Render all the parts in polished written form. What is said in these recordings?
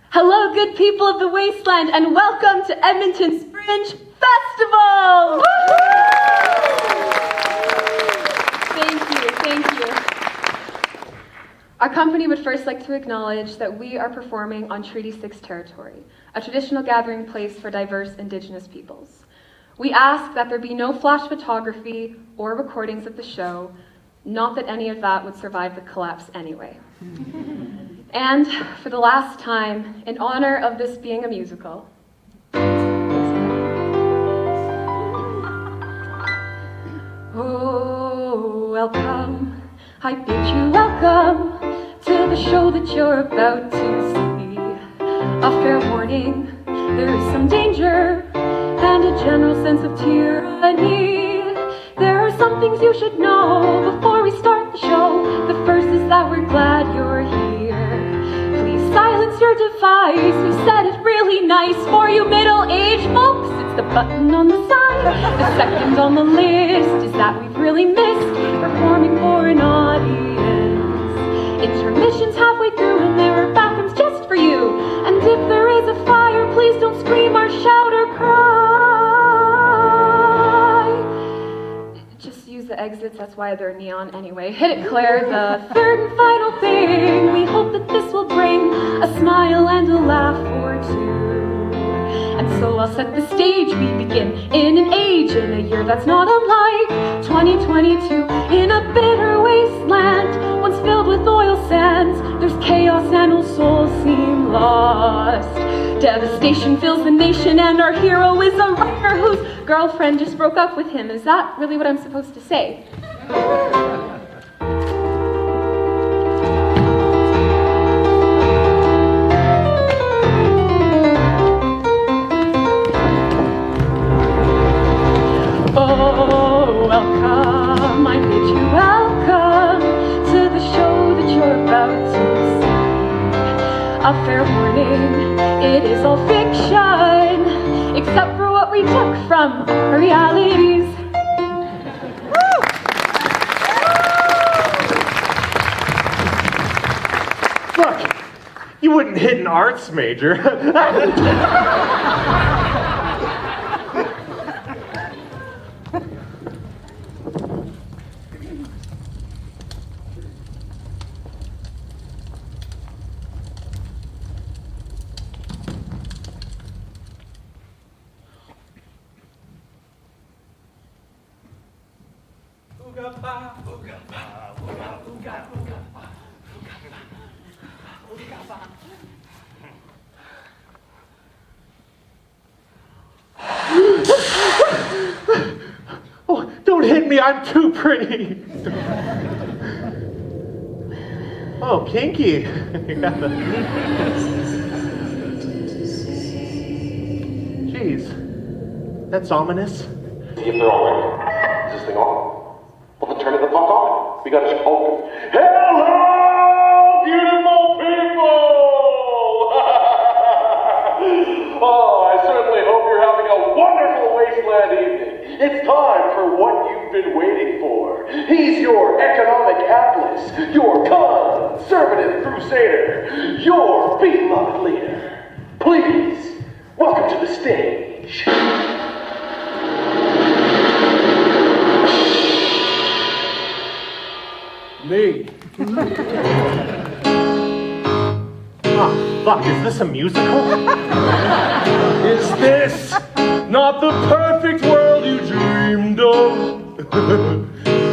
Hello, good people of the Wasteland, and welcome to Edmonton's Fringe Festival! Thank you. Our company would first like to acknowledge that we are performing on Treaty 6 territory, a traditional gathering place for diverse Indigenous peoples. We ask that there be no flash photography or recordings of the show, not that any of that would survive the collapse anyway. And for the last time, in honor of this being a musical, oh, welcome, I bid you welcome to the show that you're about to see. A fair warning, there is some danger and a general sense of tyranny. There are some things you should know before we start the show. The first is that we're glad you're here. Please silence your device. We said it really nice for you middle-aged folks. It's the button on the side. The second on the list is that we've really missed performing for an audience. Intermissions halfway through and there are bathrooms just for you. And if there is a fire, please don't scream or shout or cry. Just use the exits, that's why they're neon anyway. Hit it, Claire. The third and final thing, we hope that this will bring a smile and a laugh or two. And so I'll set the stage. We begin in an age, in a year that's not unlike 2022, in a bitter wasteland, once filled with oil sands. There's chaos and all souls seem lost. Devastation fills the nation, and our hero is a writer whose girlfriend just broke up with him. Is that really what I'm supposed to say? Oh, welcome, I bid you welcome to the show that you're about to see. A fair warning, it is all fiction, except for what we took from our realities. Look, you wouldn't hit an arts major. Oh, don't hit me, I'm too pretty. Oh, kinky. Jeez, that's ominous. See if they're all ready. Is this thing on? Well, then turn it the fuck on. We gotta check. Oh, hello, beautiful people! Oh, I certainly hope you're having a wonderful Wasteland evening. It's time for what you've been waiting for. He's your economic atlas, your conservative crusader, your beloved leader. Please, welcome to the stage. Me. Oh, fuck, is this a musical? Is this not the perfect world you dreamed of?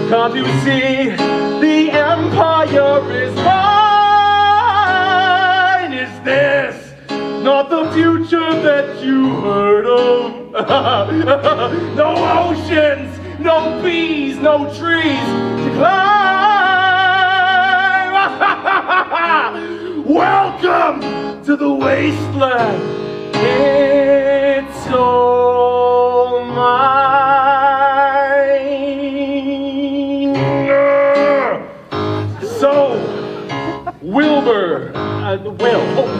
Can't you see the empire is mine? Is this not the future that you heard of? No oceans, no bees, no trees to climb. Welcome to the Wasteland. It's all mine. So, Wilbur,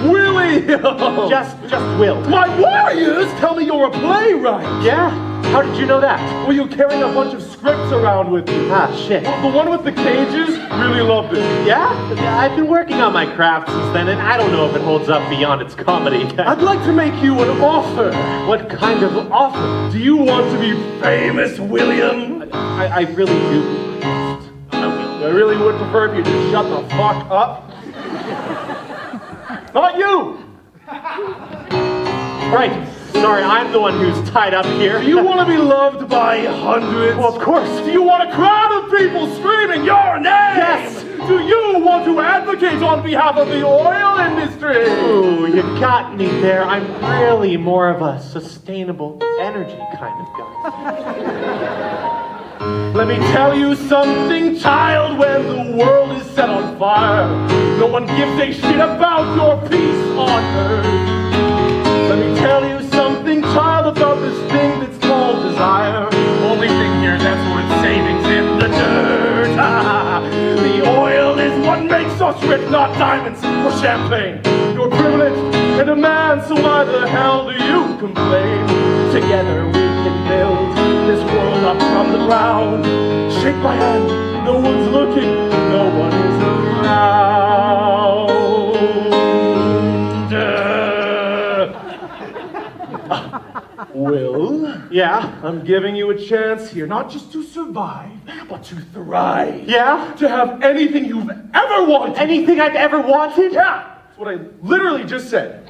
Willie. Just Will. My warriors tell me you're a playwright. Yeah. How did you know that? Well, you're carrying a bunch of scripts around with you. Ah, shit. Well, the one with the cages, really loved it. Yeah? I've been working on my craft since then, and I don't know if it holds up beyond its comedy. I'd like to make you an offer. What kind of offer? Do you want to be famous, William? I really do. I really would prefer if you just shut the fuck up. Not you! Right. Sorry, I'm the one who's tied up here. Do you want to be loved by hundreds? Well, of course. Do you want a crowd of people screaming your name? Yes. Do you want to advocate on behalf of the oil industry? Ooh, you got me there. I'm really more of a sustainable energy kind of guy. Let me tell you something, child, when the world is set on fire, no one gives a shit about your peace on earth. Let me tell you something, child, about this thing that's called desire. Only thing here that's worth saving's in the dirt. The oil is what makes us rich, not diamonds or champagne. You're privileged and a man, so why the hell do you complain? Together we can build this world up from the ground. Shake my hand, no one's looking, no one is around. Will? Yeah? I'm giving you a chance here, not just to survive, but to thrive. Yeah? To have anything you've ever wanted. Anything I've ever wanted? Yeah, that's what I literally just said.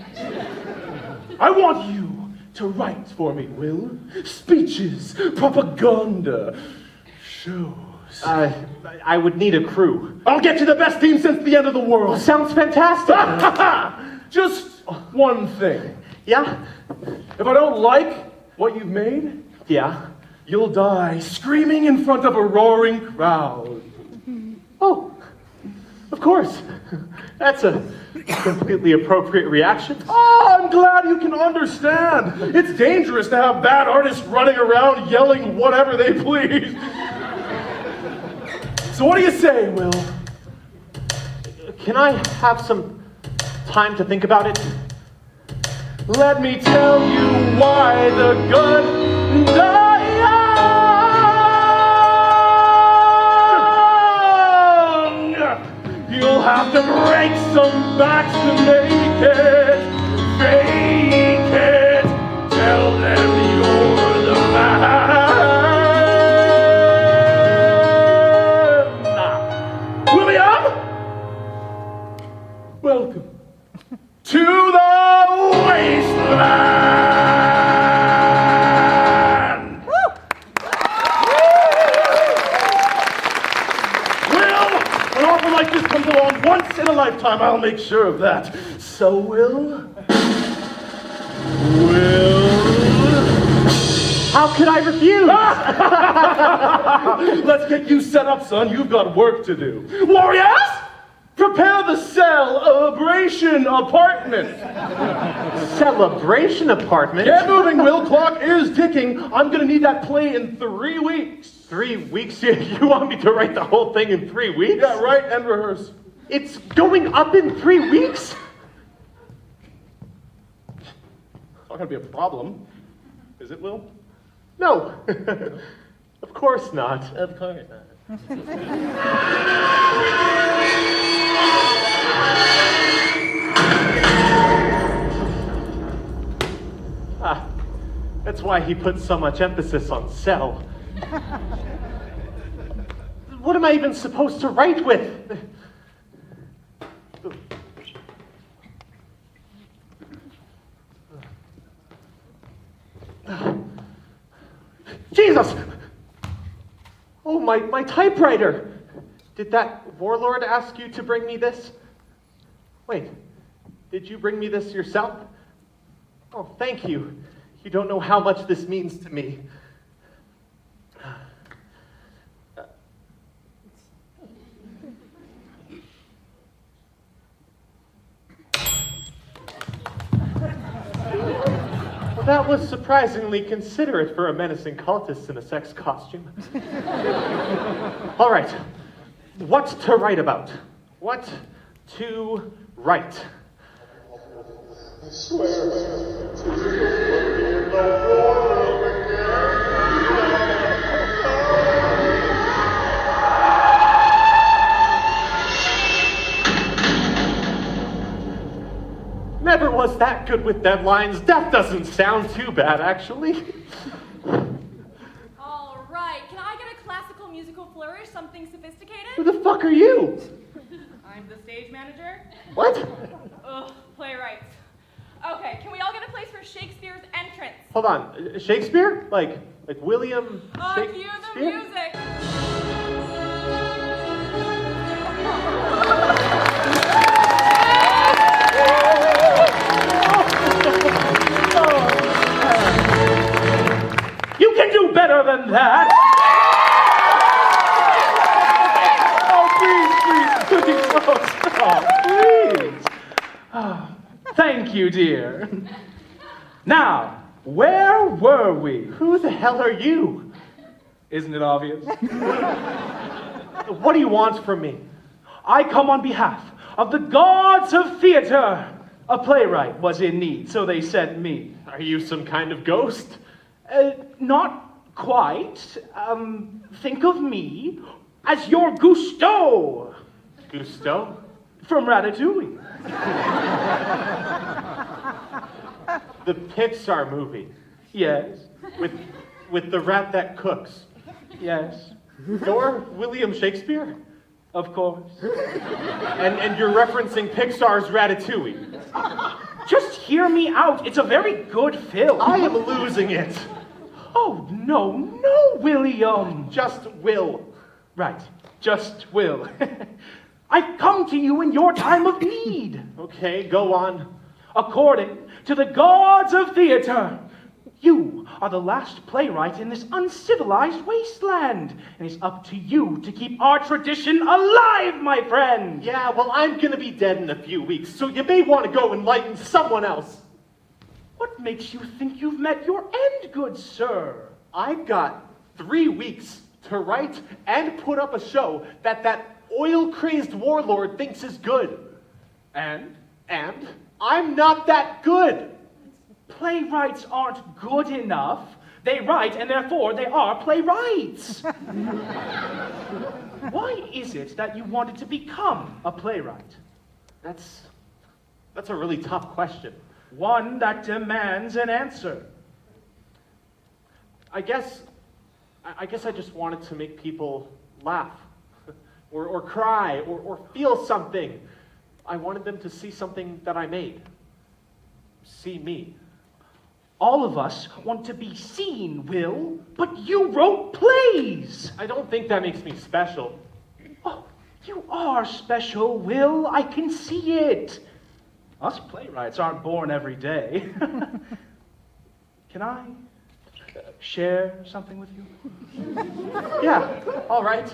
I want you to write for me, Will. Speeches, propaganda, shows. I would need a crew. I'll get you the best team since the end of the world. Sounds fantastic. Just one thing. Yeah? If I don't like what you've made, Yeah? you'll die screaming in front of a roaring crowd. Oh, of course. That's a completely appropriate reaction. Oh, I'm glad you can understand. It's dangerous to have bad artists running around yelling whatever they please. So what do you say, Will? Can I have some time to think about it? Let me tell you why the good die young. You'll have to break some backs to make it. Fake it. Tell them you're the man. William, welcome to the Wasteland! Will, an offer like this comes along once in a lifetime, I'll make sure of that. So, Will? How could I refuse? Let's get you set up, son. You've got work to do. Warriors! Prepare the celebration apartment. Celebration apartment? Get moving, Will. Clock is ticking. I'm gonna need that play in 3 weeks. 3 weeks? You want me to write the whole thing in 3 weeks? Yeah, write and rehearse. It's going up in 3 weeks? It's not gonna be a problem. Is it, Will? No. Of course not. Of course not. That's why he puts so much emphasis on cell. What am I even supposed to write with? Jesus! Oh, my typewriter! Did that warlord ask you to bring me this? Wait, did you bring me this yourself? Oh, thank you. You don't know how much this means to me. Well, that was surprisingly considerate for a menacing cultist in a sex costume. All right, what to write about? What to write? I swear to you, no more again. was that good with deadlines? That doesn't sound too bad, actually. All right, can I get a classical musical flourish, something sophisticated? Who the fuck are you? I'm the stage manager. What? Ugh, playwrights. Okay, can we all get a place for Shakespeare's entrance? Hold on, Shakespeare? Like William Cue Shakespeare? the music. You can do better than that. Please. Oh, thank you, dear. Now, where were we? Who the hell are you? Isn't it obvious? What do you want from me? I come on behalf of the gods of theater. A playwright was in need, so they sent me. Are you some kind of ghost? Not quite. Think of me as your Gusteau. Gusteau? From Ratatouille. The Pixar movie. Yes. With the rat that cooks. Yes. You're William Shakespeare? Of course. And you're referencing Pixar's Ratatouille. Just hear me out. It's a very good film. I am losing it. Oh, no, William. Just Will. Right. Just Will. I've come to you in your time of need. Okay, go on. According to the gods of theater, you are the last playwright in this uncivilized wasteland, and it's up to you to keep our tradition alive, my friend. Yeah, well, I'm gonna be dead in a few weeks, so you may want to go enlighten someone else. What makes you think you've met your end, good sir? I've got 3 weeks to write and put up a show that oil-crazed warlord thinks is good. And I'm not that good. Playwrights aren't good enough. They write, and therefore they are playwrights. Why is it that you wanted to become a playwright? That's a really tough question. One that demands an answer. I guess I just wanted to make people laugh, or cry, or feel something. I wanted them to see something that I made. See me. All of us want to be seen, Will, but you wrote plays. I don't think that makes me special. Oh, you are special, Will. I can see it. Us playwrights aren't born every day. Can I share something with you? Yeah, all right.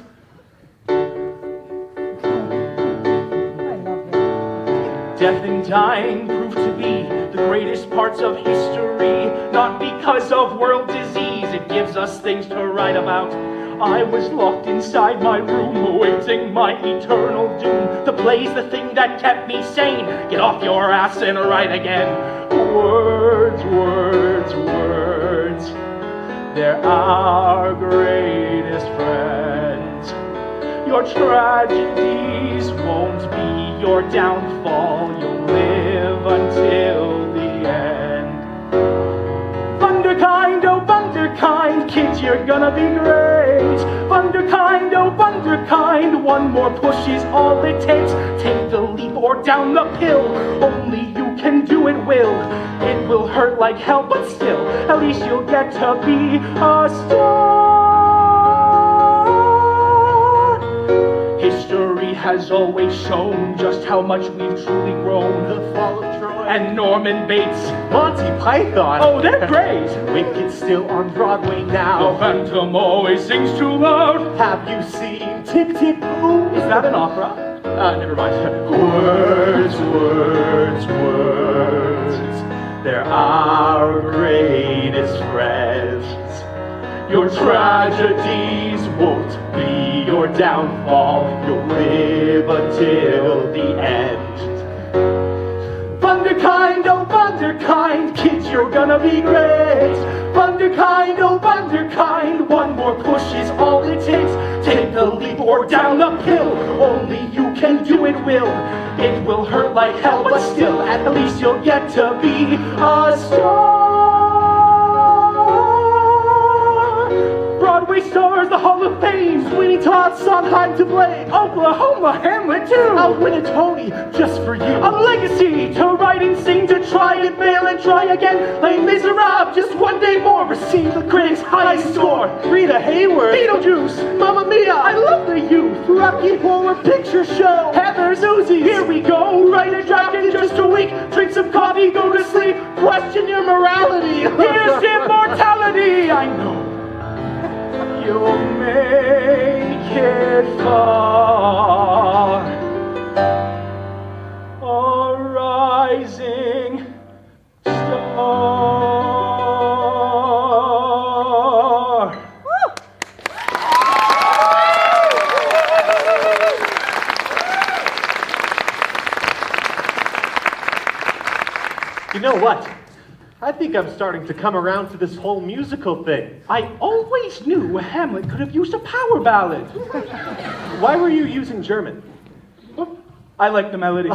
Death and dying prove to be the greatest parts of history, not because of world disease. It gives us things to write about. I was locked inside my room, awaiting my eternal doom. The play's the thing that kept me sane. Get off your ass and write again. Words, words, words. They're our greatest friends. Your tragedies won't be your downfall. You'll live until the end. Wunderkind, oh Wunderkind, kids, you're gonna be great. Wunderkind, oh Wunderkind, one more push is all it takes. Take the leap or down the pill. Only you can do it, Will. It will hurt like hell, but still, at least you'll get to be a star. History has always shown just how much we've truly grown. The fall of Troy. And Norman Bates. Monty Python. Oh, they're great. Wicked still on Broadway The now. Phantom always sings too loud. Have you seen Tick Tick Boom? Is that an opera? Never mind. Words, words, words. They're our greatest friends. Your tragedies won't be your downfall. You'll live until the end. Wunderkind, oh Wunderkind, kids, you're gonna be great. Wunderkind, oh Wunderkind, one more push is all it takes. Take the leap or down the pill. Only you can do it, Will. It will hurt like hell, but still, at least you'll get to be a star. Broadway stars, the Hall of Fame, Sweeney Todd, Sondheim to blame, Oklahoma, Hamlet too. I'll win a Tony just for you. A legacy to write and sing, to try and fail and try again. Les Miserables, just one day more, receive the critics' high score. Rita Hayworth, Beetlejuice, Mamma Mia, I love the youth. Rocky Horror Picture Show, Heather's Uzi, here we go. Write a draft in just a week, drink some coffee, go to sleep, question your morality. Here's immortality, I know. You'll make it far, a rising star. You know what? I think I'm starting to come around to this whole musical thing. I always knew Hamlet could have used a power ballad. Why were you using German? I like the melody.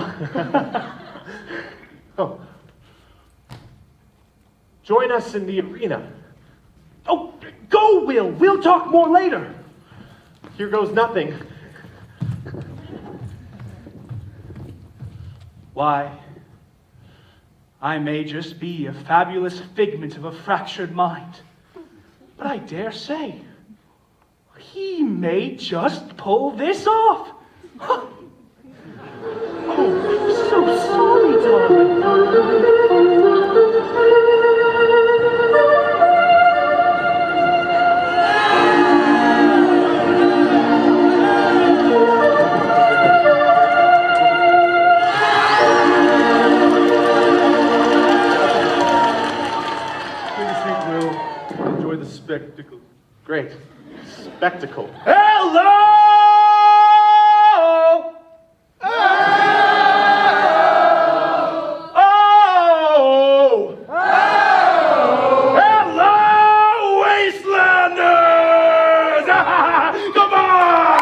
Oh. Join us in the arena. Oh, go, Will. We'll talk more later. Here goes nothing. Why? I may just be a fabulous figment of a fractured mind, but I dare say, he may just pull this off. Oh, I'm so sorry, darling. Spectacle. Great. Spectacle. Hello! Oh! Hello, Wastelanders! Come on!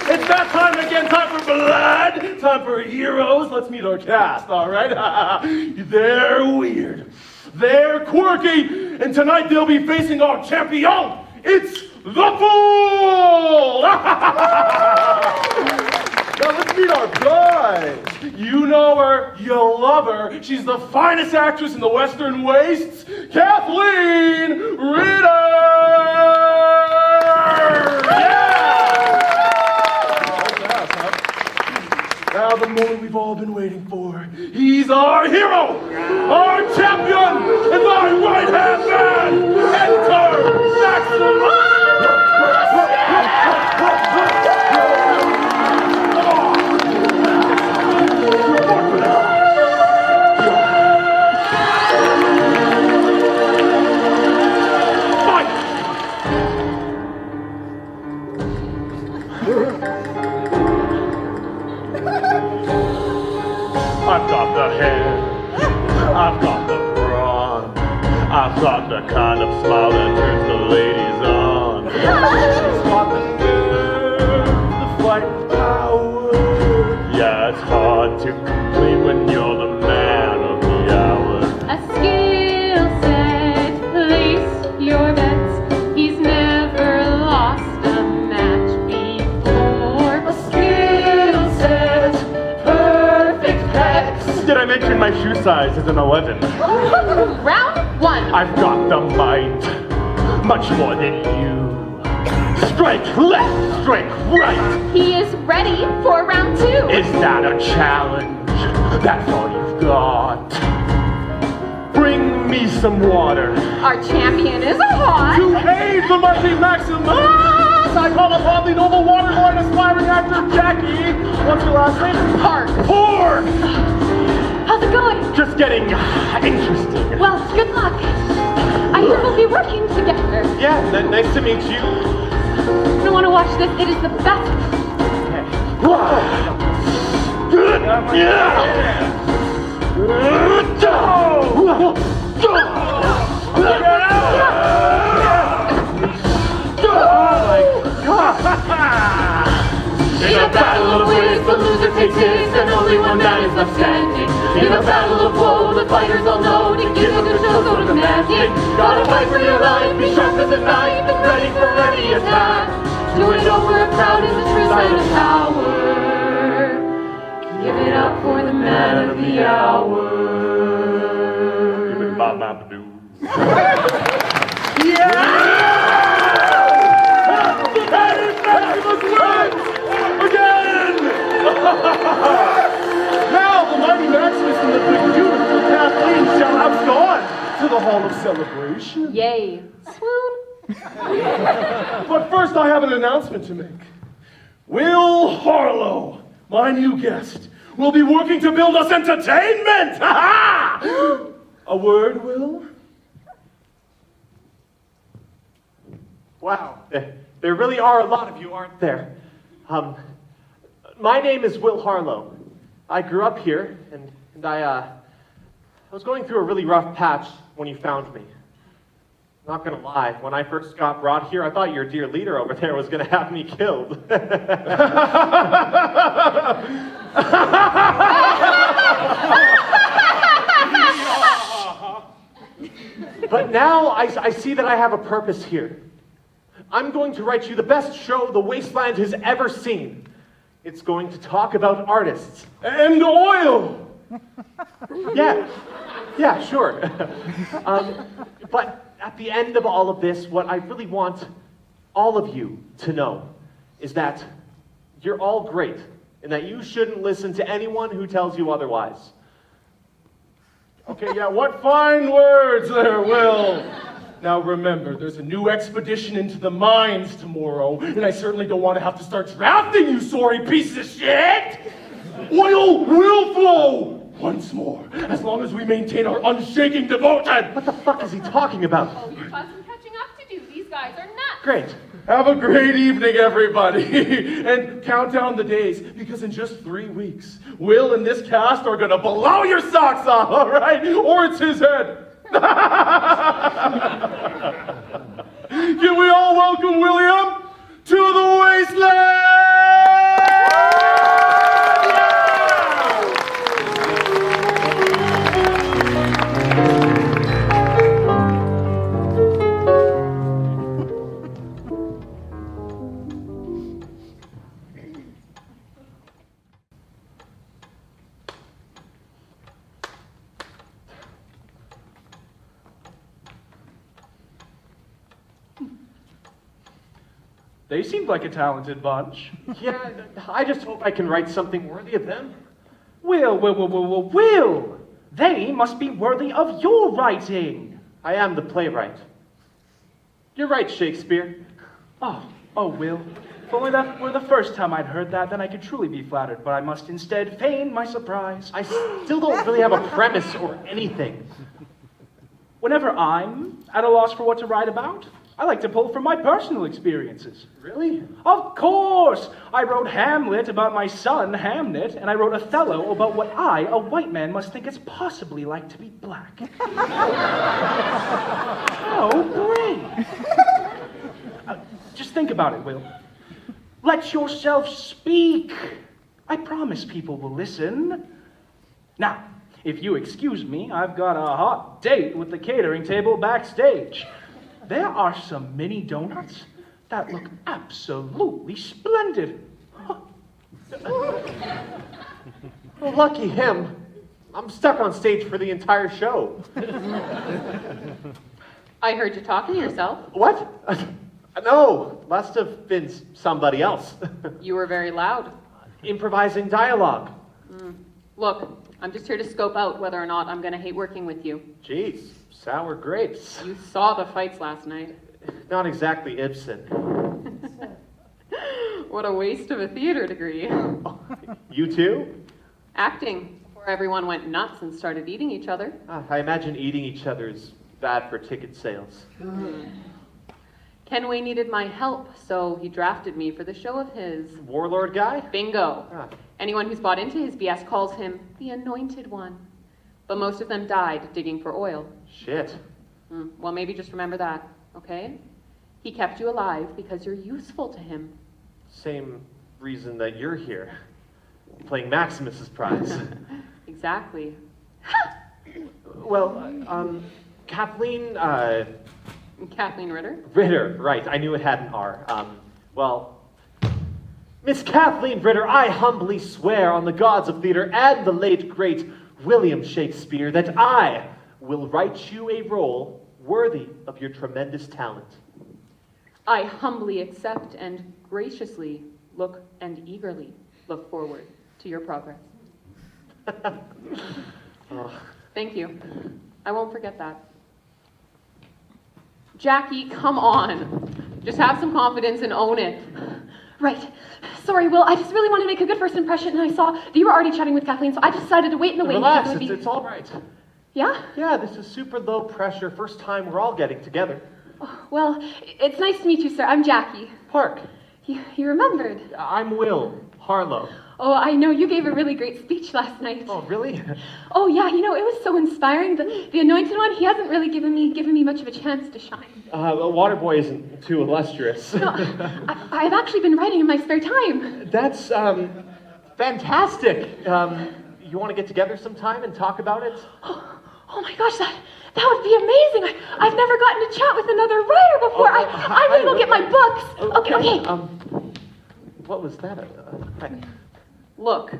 It's that time again. Time for blood. Time for heroes. Let's meet our cast, all right? They're weird. They're quirky. And tonight they'll be facing our champion. It's the Fool! Now let's meet our bride. You know her, you love her. She's the finest actress in the Western Wastes, Kathleen Ritter! Now the moment we've all been waiting for. He's our hero, our champion, and my right-hand man, Enter Maximum! I've got the hair, I've got the brawn, I've got the kind of smile that turns the ladies on. She's got the nerve, the fighting power. Yeah, it's hard to complete when you're the man of the hour. A skill set, place your bets. He's never lost a match before. A skill set, perfect pecs. Did I mention my shoe size is an 11? Round one. I've got the might, much more than you. Strike left, strike right. He is ready for round two. Is that a challenge? That's all you've got. Bring me some water. Our champion is a hot. To aid the mighty Maximus, I call upon the noble waterborne aspiring actor Jackie. What's your last name? Park. Porg! How's it going? Just getting interesting. Well, good luck. I hear we'll be working together. Yeah, nice to meet you. You want to watch this? It is the best. Good. standing. In a battle of woe, the fighters all know to give it a show so demanding. Gotta fight for your life, be sharp as a knife, and ready for any attack. Do it over a crowd is a true sign of power. Give it up for the man of the hour. Give it ba-ba-ba-doo. Again! Now the mighty Maximus and the beautiful Kathleen shall have gone to the Hall of Celebration. Yay. Swoon. But first I have an announcement to make. Will Harlow, my new guest, will be working to build us entertainment! Ha-ha! A word, Will? Wow, there really are a lot of you, aren't there? My name is Will Harlow. I grew up here, and I was going through a really rough patch when you found me. Not gonna lie, when I first got brought here, I thought your dear leader over there was gonna have me killed. But now I see that I have a purpose here. I'm going to write you the best show the Wasteland has ever seen. It's going to talk about artists. And oil! Yeah, sure. But at the end of all of this, what I really want all of you to know is that you're all great and that you shouldn't listen to anyone who tells you otherwise. Okay, yeah, what fine words there, Will. Now remember, there's a new expedition into the mines tomorrow, and I certainly don't want to have to start drafting you sorry pieces of shit! Oil will flow! Once more, as long as we maintain our unshaking devotion! What the fuck is he talking about? Oh, you've got some catching up to do. These guys are nuts. Great. Have a great evening, everybody! And count down the days, because in just 3 weeks, Will and this cast are gonna blow your socks off, alright? Or it's his head! Can we all welcome William to the Wasteland? They seemed like a talented bunch. Yeah, I just hope I can write something worthy of them. Will! They must be worthy of your writing. I am the playwright. You're right, Shakespeare. Oh, Will. If only that were the first time I'd heard that, then I could truly be flattered, but I must instead feign my surprise. I still don't really have a premise or anything. Whenever I'm at a loss for what to write about, I like to pull from my personal experiences. Really? Of course! I wrote Hamlet about my son, Hamnet, and I wrote Othello about what I, a white man, must think it's possibly like to be black. Oh, great! Just think about it, Will. Let yourself speak. I promise people will listen. Now, if you excuse me, I've got a hot date with the catering table backstage. There are some mini donuts that look absolutely splendid. Well, lucky him. I'm stuck on stage for the entire show. I heard you talking to yourself. What? No, must have been somebody else. You were very loud. Improvising dialogue. Look, I'm just here to scope out whether or not I'm going to hate working with you. Jeez, sour grapes. You saw the fights last night. Not exactly Ibsen. What a waste of a theater degree. You too? Acting, before everyone went nuts and started eating each other. I imagine eating each other is bad for ticket sales. Kenway needed my help, so he drafted me for the show of his. Warlord guy? Bingo. Ah. Anyone who's bought into his BS calls him the Anointed One. But most of them died digging for oil. Shit. Well, maybe just remember that, okay? He kept you alive because you're useful to him. Same reason that you're here. Playing Maximus's prize. Exactly. Well, Kathleen, Kathleen Ritter? Ritter, right, I knew it had an R. Miss Kathleen Ritter, I humbly swear on the gods of theater and the late, great William Shakespeare that I will write you a role worthy of your tremendous talent. I humbly accept and graciously look and eagerly look forward to your progress. Thank you. I won't forget that. Jackie, come on. Just have some confidence and own it. Right. Sorry, Will, I just really wanted to make a good first impression, and I saw that you were already chatting with Kathleen, so I just decided to wait in the wing. Relax, it's all right. Yeah? Yeah, this is super low pressure. First time we're all getting together. Oh, well, it's nice to meet you, sir. I'm Jackie. Park. You remembered. I'm Will. Harlow. Oh, I know, you gave a really great speech last night. Oh, really? Oh, yeah, it was so inspiring. The Anointed One, he hasn't really given me much of a chance to shine. Well, Waterboy isn't too illustrious. No, I've actually been writing in my spare time. That's, fantastic. You want to get together sometime and talk about it? Oh my gosh, that would be amazing. I've never gotten to chat with another writer before. I'm gonna go get my books. Okay. What was that? Look,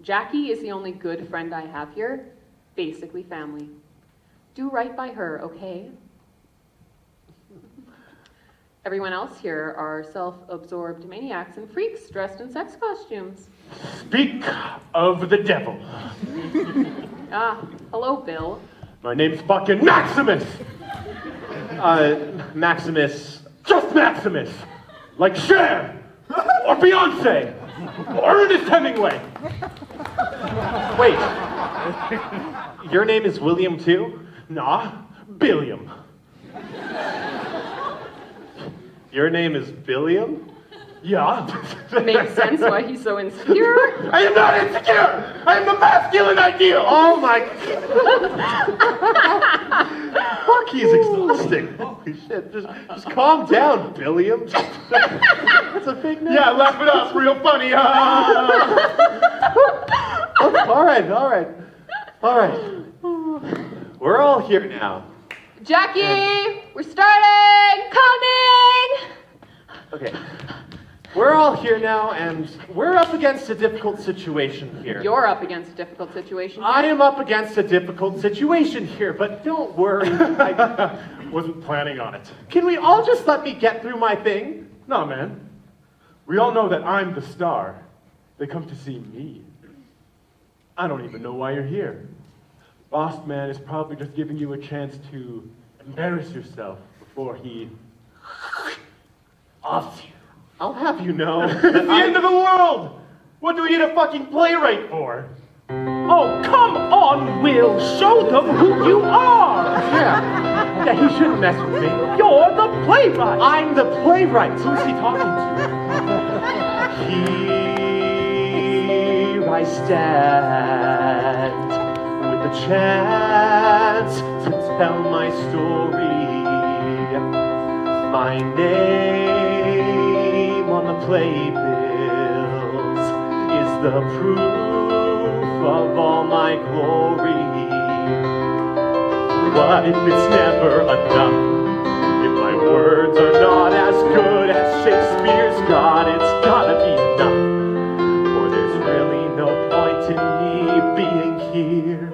Jackie is the only good friend I have here. Basically family. Do right by her, okay? Everyone else here are self-absorbed maniacs and freaks dressed in sex costumes. Speak of the devil. Hello, Bill. My name's fucking Maximus. Maximus. Just Maximus. Like Cher. Or Beyonce. Or Ernest Hemingway. Wait. Your name is William too? Nah, Billiam. Your name is Billiam? Yeah. Makes sense why he's so insecure. I am not insecure! I am the masculine ideal! Oh my... Fuck, he's exhausting. Holy shit. Just calm down, Billiam. That's a fake name. Yeah, laugh it up, real funny. All right. We're all here now. Jackie, we're starting! Coming! Okay. We're all here now, and we're up against a difficult situation here. You're up against a difficult situation. I am up against a difficult situation here, but don't worry. I Wasn't planning on it. Can we all just let me get through my thing? No, man. We all know that I'm the star. They come to see me. I don't even know why you're here. Boss man is probably just giving you a chance to embarrass yourself before he offs you. I'll have you know. It's the end of the world! What do we need a fucking playwright for? Oh, come on, Will. Show them who you are. Yeah, he shouldn't mess with me. You're the playwright. I'm the playwright. Who's he talking to? Here I stand with the chance to tell my story. My name on the playbills is the proof of all my glory. But if it's never enough, if my words are not as good as Shakespeare's got, it's gotta be enough. Or there's really no point in me being here.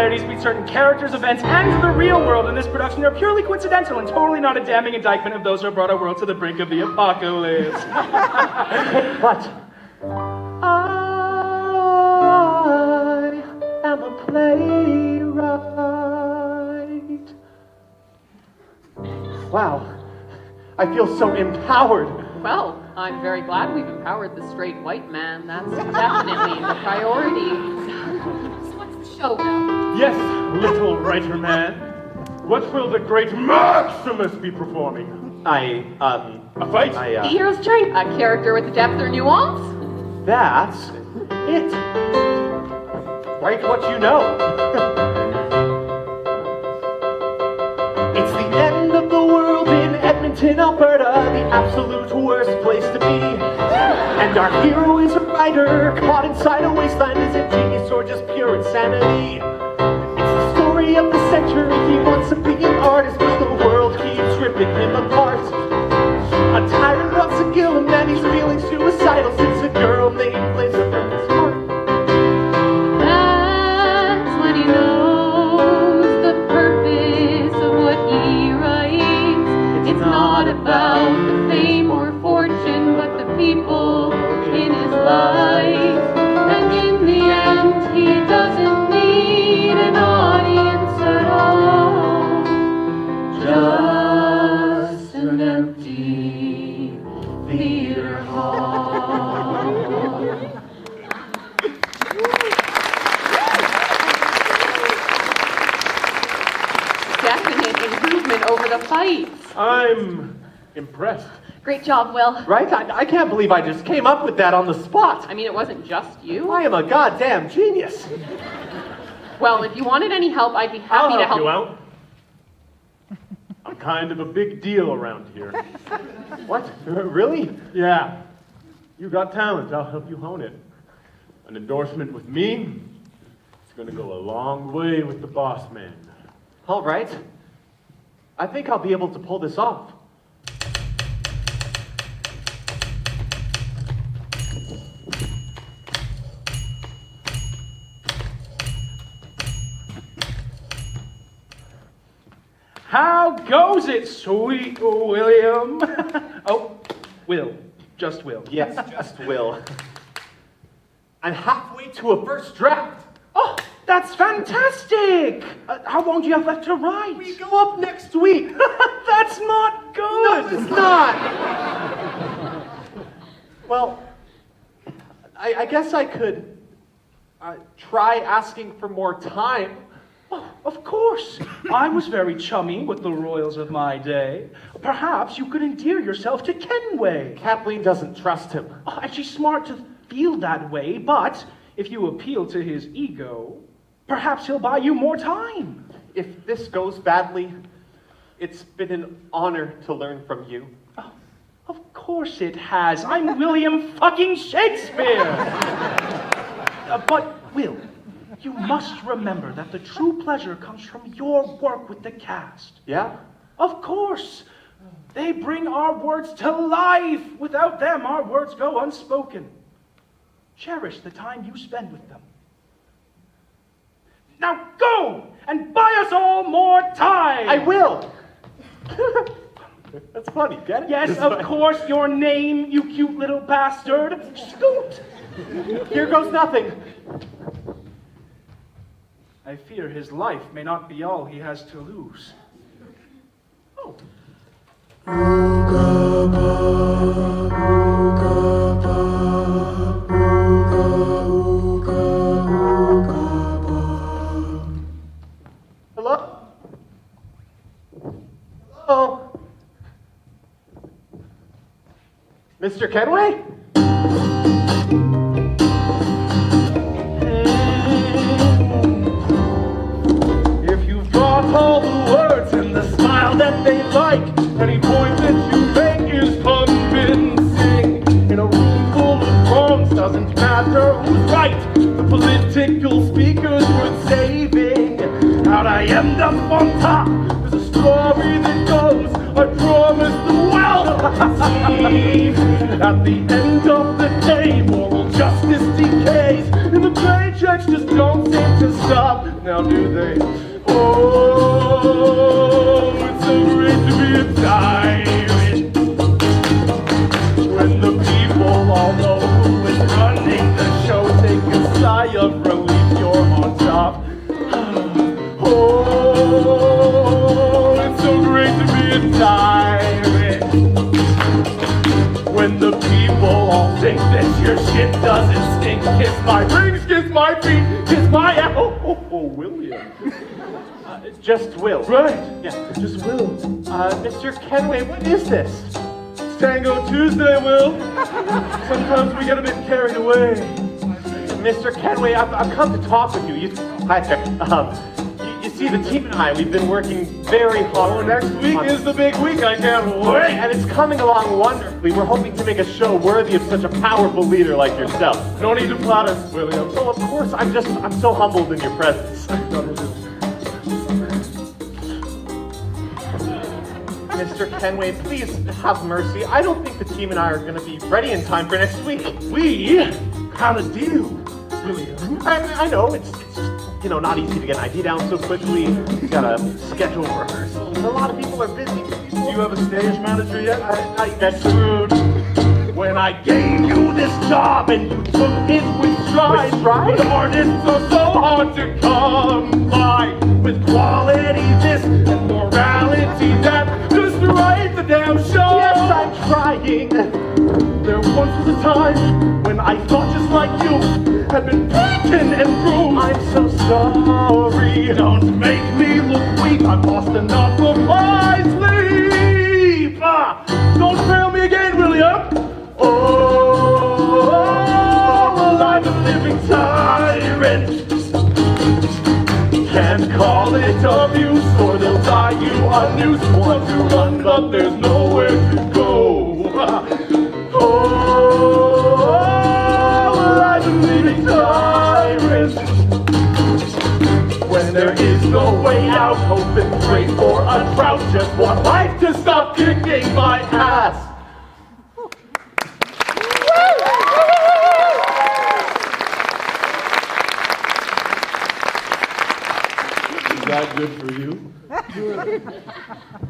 Between certain characters, events, and the real world in this production are purely coincidental and totally not a damning indictment of those who have brought our world to the brink of the apocalypse. But I am a playwright. Wow, I feel so empowered. Well, I'm very glad we've empowered the straight white man. That's definitely the priority. So what's the show, Will. Yes, little writer man. What will the great Maximus be performing? A fight? The hero's journey. A character with depth or nuance? That's it. Write what you know. It's the end of the world in Edmonton, Alberta, the absolute worst place to be. And our hero is a writer caught inside a wasteland. Is it genius or just pure insanity? It's the story of the century. He wants to be an artist, but the world keeps ripping him apart. A tyrant wants to kill him, and he's feeling suicidal since a girl named Liz broke his heart. That's when he knows the purpose of what he writes. It's not about the fame or fortune, but the people in his life. And in the end, he doesn't need an audience at all. Just an empty theater hall. Definite improvement over the fights. I'm impressed. Great job, Will. Right? I can't believe I just came up with that on the spot. I mean, it wasn't just you. I am a goddamn genius. Well, if you wanted any help, I'd be happy I'll to help help. you out. I'm kind of a big deal around here. What? Really? Yeah. You got talent. I'll help you hone it. An endorsement with me, it's going to go a long way with the boss man. All right. I think I'll be able to pull this off. How goes it, sweet William? Oh, Will. Just Will. Yes, just will. I'm halfway to a first draft. Oh, that's fantastic! How long do you have left to write? We go up next week. That's not good! No, it's not. Well, I guess I could try asking for more time. Oh, of course. I was very chummy with the royals of my day. Perhaps you could endear yourself to Kenway. Kathleen doesn't trust him. Oh, and she's smart to feel that way, but if you appeal to his ego, perhaps he'll buy you more time. If this goes badly, it's been an honor to learn from you. Oh, of course it has. I'm William fucking Shakespeare. But, Will, you must remember that the true pleasure comes from your work with the cast. Yeah? Of course. They bring our words to life. Without them, our words go unspoken. Cherish the time you spend with them. Now go and buy us all more time. I will. That's funny, get it? Yes, of course, your name, you cute little bastard. Scoot. Here goes nothing. I fear his life may not be all he has to lose. Oh. Hello? Hello? Mr. Kenway? All the words and the smile that they like. Any point that you make is convincing. In a room full of wrongs, doesn't matter who's right. The political speakers worth saving. How'd I end up on top? There's a story that goes, I promise the world to see. At the end of the day, moral justice decays, and the paychecks just don't seem to stop. Now do they? Oh, it's so great to be a tyrant. When the people all know who is running the show, take a sigh of relief, you're on top. Oh, it's so great to be a tyrant. When the people all think that your shit doesn't stink, kiss my rings, kiss my feet, kiss my William. Just Will. Right. Yeah. Just Will. Mr. Kenway, what is this? It's Tango Tuesday, Will. Sometimes we get a bit carried away. Mr. Kenway, I've come to talk with you. Hi there. You see, the team and I, we've been working very hard. Oh, next week is the big week. I can't wait. And it's coming along wonderfully. We're hoping to make a show worthy of such a powerful leader like yourself. No need to flatter, William. Oh, of course, I'm so humbled in your presence. Mr. Kenway, please have mercy. I don't think the team and I are going to be ready in time for next week. We had a deal, William. I know, it's not easy to get an idea down so quickly. You gotta schedule rehearsals. A lot of people are busy. Do you have a stage manager yet? That's rude. When I gave you this job and you took it with stride, With artists are so hard to come by. With quality this and morality that, just to write the damn show. Yes, I'm trying. There once was a time when I thought just like you had been beaten and bruised. I'm so sorry. Don't make me look weak. I've lost enough of my sleep. Don't fail me again, William. Oh, I'm a living tyrant. Can't call it abuse, or they'll tie you a noose. Want to run, but there's nowhere to go. Oh, I'm a living tyrant. When there is no way out, hope and pray for a drought. Just want life to stop kicking my ass. Is that good for you?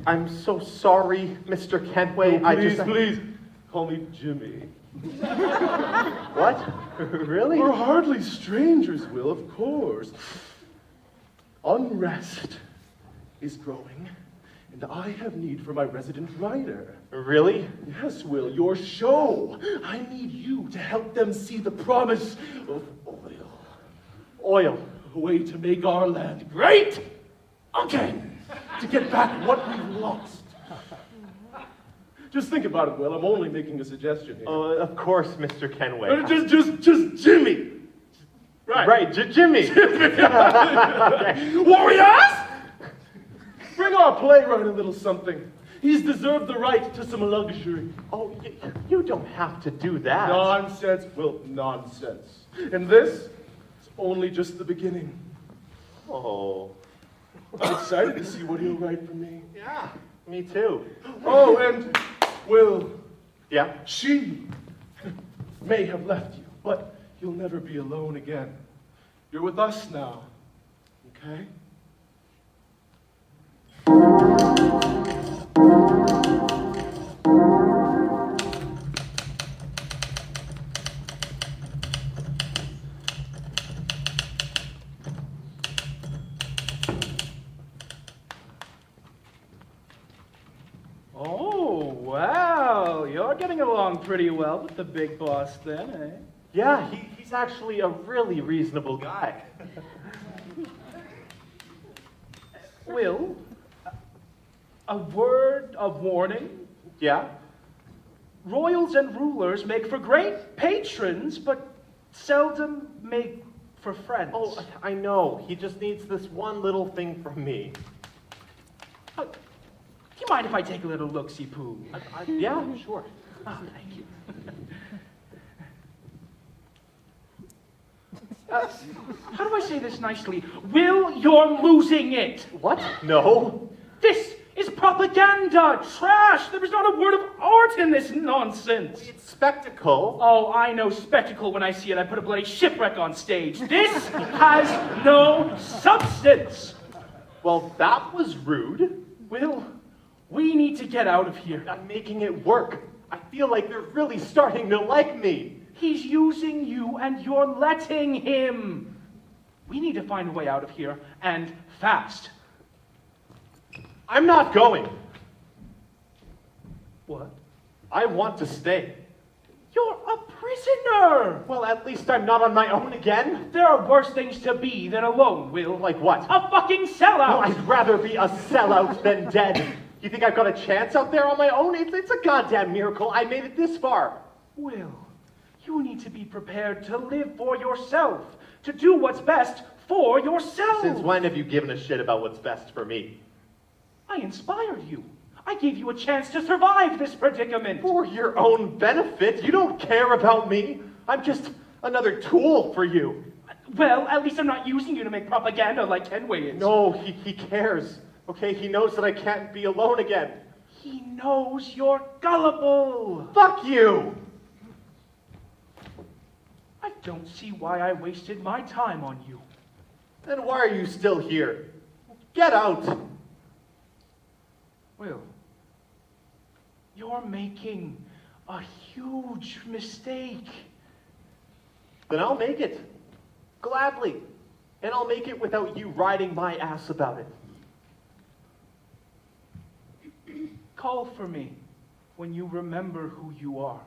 I'm so sorry, Mr. Kenway. Please, call me Jimmy. What? Really? We're hardly strangers, Will, of course. Unrest is growing, and I have need for my resident writer. Really? Yes, Will, your show. I need you to help them see the promise of oil. Oil. A way to make our land great again. To get back what we've lost. Just think about it, Will. I'm only making a suggestion here. Of course, Mr. Kenway. Just Jimmy. Right, Jimmy. Warriors! Bring our playwright a little something. He's deserved the right to some luxury. Oh, you don't have to do that. Nonsense, Will, nonsense. And this is only just the beginning. Oh. I'm excited to see what he'll write for me. Yeah, me too. Oh, and Will, Yeah? she may have left you, but you'll never be alone again. You're with us now, okay? Oh, wow. You're getting along pretty well with the big boss then, eh? Yeah, he's actually a really reasonable guy. Will, a word of warning. Yeah? Royals and rulers make for great patrons, but seldom make for friends. Oh, I know. He just needs this one little thing from me. Do you mind if I take a little look-see poo? Yeah, sure. Oh, thank you. How do I say this nicely? Will, you're losing it. What? No. This is propaganda, trash. There is not a word of art in this nonsense. It's spectacle. Oh, I know spectacle when I see it. I put a bloody shipwreck on stage. This has no substance. Well, that was rude. Will, we need to get out of here. I'm making it work. I feel like they're really starting to like me. He's using you and you're letting him. We need to find a way out of here, and fast. I'm not going. What? I want to stay. You're a prisoner! Well, at least I'm not on my own again. There are worse things to be than alone, Will. Like what? A fucking sellout! No, I'd rather be a sellout than dead. You think I've got a chance out there on my own? It's a goddamn miracle I made it this far. Will, you need to be prepared to live for yourself, to do what's best for yourself. Since when have you given a shit about what's best for me? I inspired you. I gave you a chance to survive this predicament. For your own benefit? You don't care about me. I'm just another tool for you. Well, at least I'm not using you to make propaganda like Kenway is. No, he cares. Okay, he knows that I can't be alone again. He knows you're gullible. Fuck you! I don't see why I wasted my time on you. Then why are you still here? Get out! Will, you're making a huge mistake. Then I'll make it. Gladly. And I'll make it without you riding my ass about it. Call for me when you remember who you are.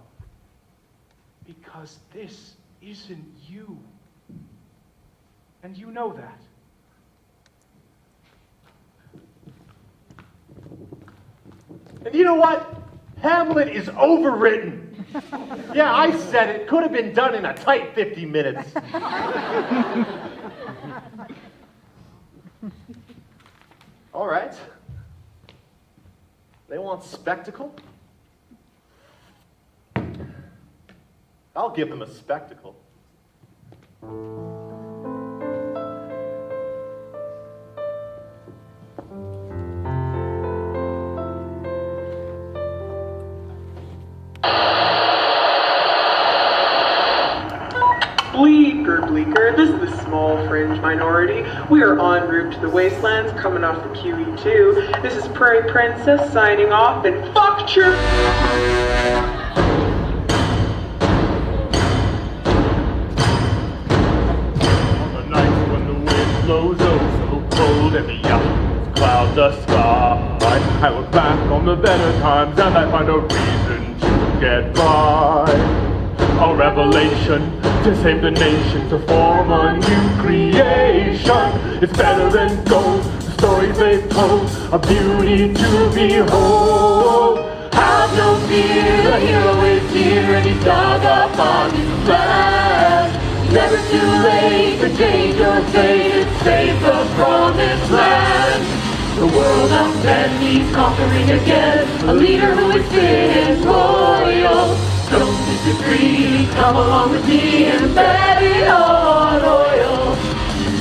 Because this isn't you. And you know that. And you know what? Hamlet is overwritten. Yeah, I said it. Could have been done in a tight 50 minutes. All right. They want spectacle? I'll give them a spectacle. Bleaker, this is the small fringe minority. We are en route to the Wastelands, coming off the QE2. This is Prairie Princess signing off, and fuck church! On the nights when the wind blows oh so cold and the outskirts cloud the sky, I look back on the better times and I find a reason to get by. A revelation to save the nation, to form a new creation. It's better than gold, the stories they've told, a beauty to behold. Have no fear, the hero is here and he's dug up on his plan. Never too late to change your fate and save the promised land. The world of men he's conquering again, a leader who is fit and royal. Don't disagree, come along with me and bet it on oil.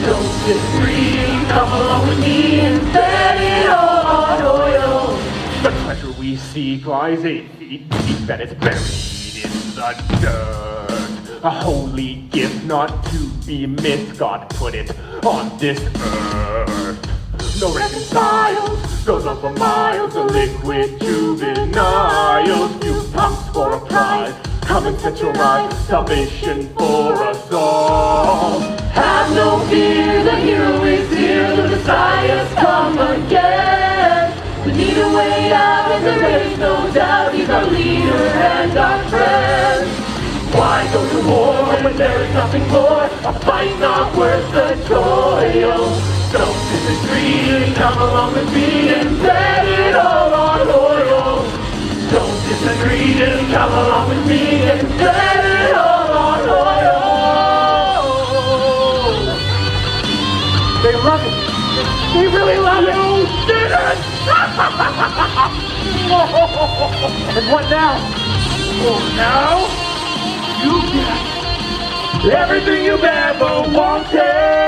Don't disagree, come along with me and bet it on oil. The treasure we seek lies 8 feet deep and it's buried in the dirt. A holy gift not to be missed, God put it on this earth. No reconciles, goes on for miles, a liquid juveniles. Few pumps for a prize, come and set your mind, salvation for us all. Have no fear, the hero is here, the Messiah's come again. We need a way out and there is no doubt, he's our leader and our friend. Why go to war when there is nothing more, a fight not worth the toil? Don't disagree, come along with me and bet it all on oil. Don't disagree, and come along with me and bet it all on oil. They love it. They really love it. You did it! And what now? Oh, now you get everything you've ever wanted.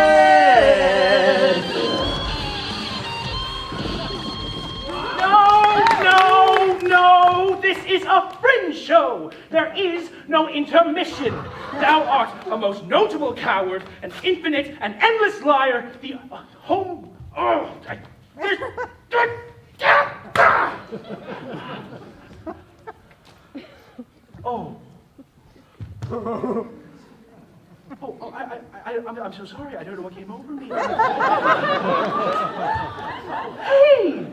No, this is a fringe show. There is no intermission. Thou art a most notable coward, an infinite and endless liar, the home... I'm so sorry. I don't know what came over me. Hey!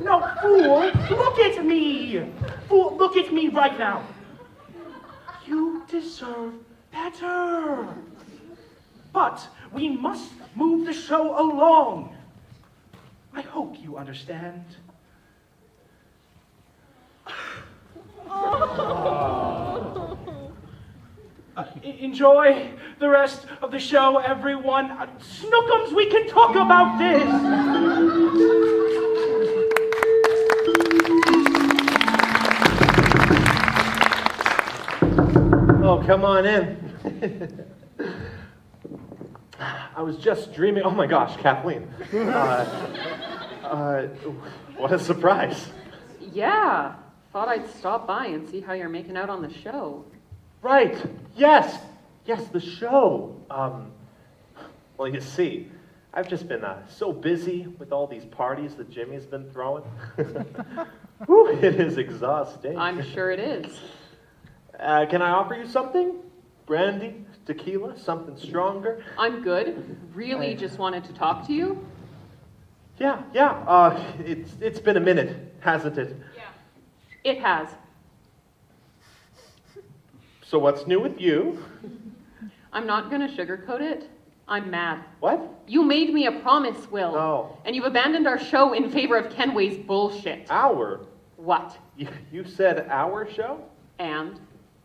No, fool! Look at me! Fool, look at me right now. deserve better. But we must move the show along. I hope you understand. Enjoy the rest of the show, everyone. Snookums, we can talk about this. Oh, come on in. I was just dreaming. Oh my gosh, Kathleen. What a surprise. Yeah, thought I'd stop by and see how you're making out on the show. Right. Yes, the show. Well, you see, I've just been so busy with all these parties that Jimmy's been throwing. Whew, it is exhausting. I'm sure it is. Can I offer you something? Brandy, tequila, something stronger? I'm good. Really just wanted to talk to you. Yeah. It's been a minute, hasn't it? Yeah. It has. So what's new with you? I'm not gonna sugarcoat it. I'm mad. What? You made me a promise, Will. Oh. And you've abandoned our show in favor of Kenway's bullshit. Our? What? You said our show? And?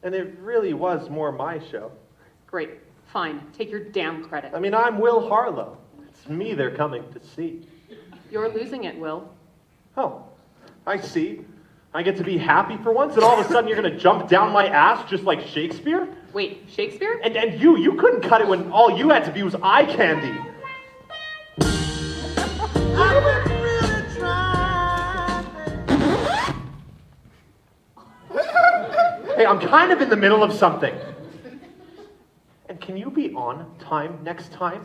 And it really was more my show. Great. Fine. Take your damn credit. I mean, I'm Will Harlow. It's me they're coming to see. You're losing it, Will. Oh, I see. I get to be happy for once, and all of a sudden you're going to jump down my ass just like Shakespeare? Wait, Shakespeare? And you couldn't cut it when all you had to be was eye candy. Hey, I'm kind of in the middle of something. And can you be on time next time?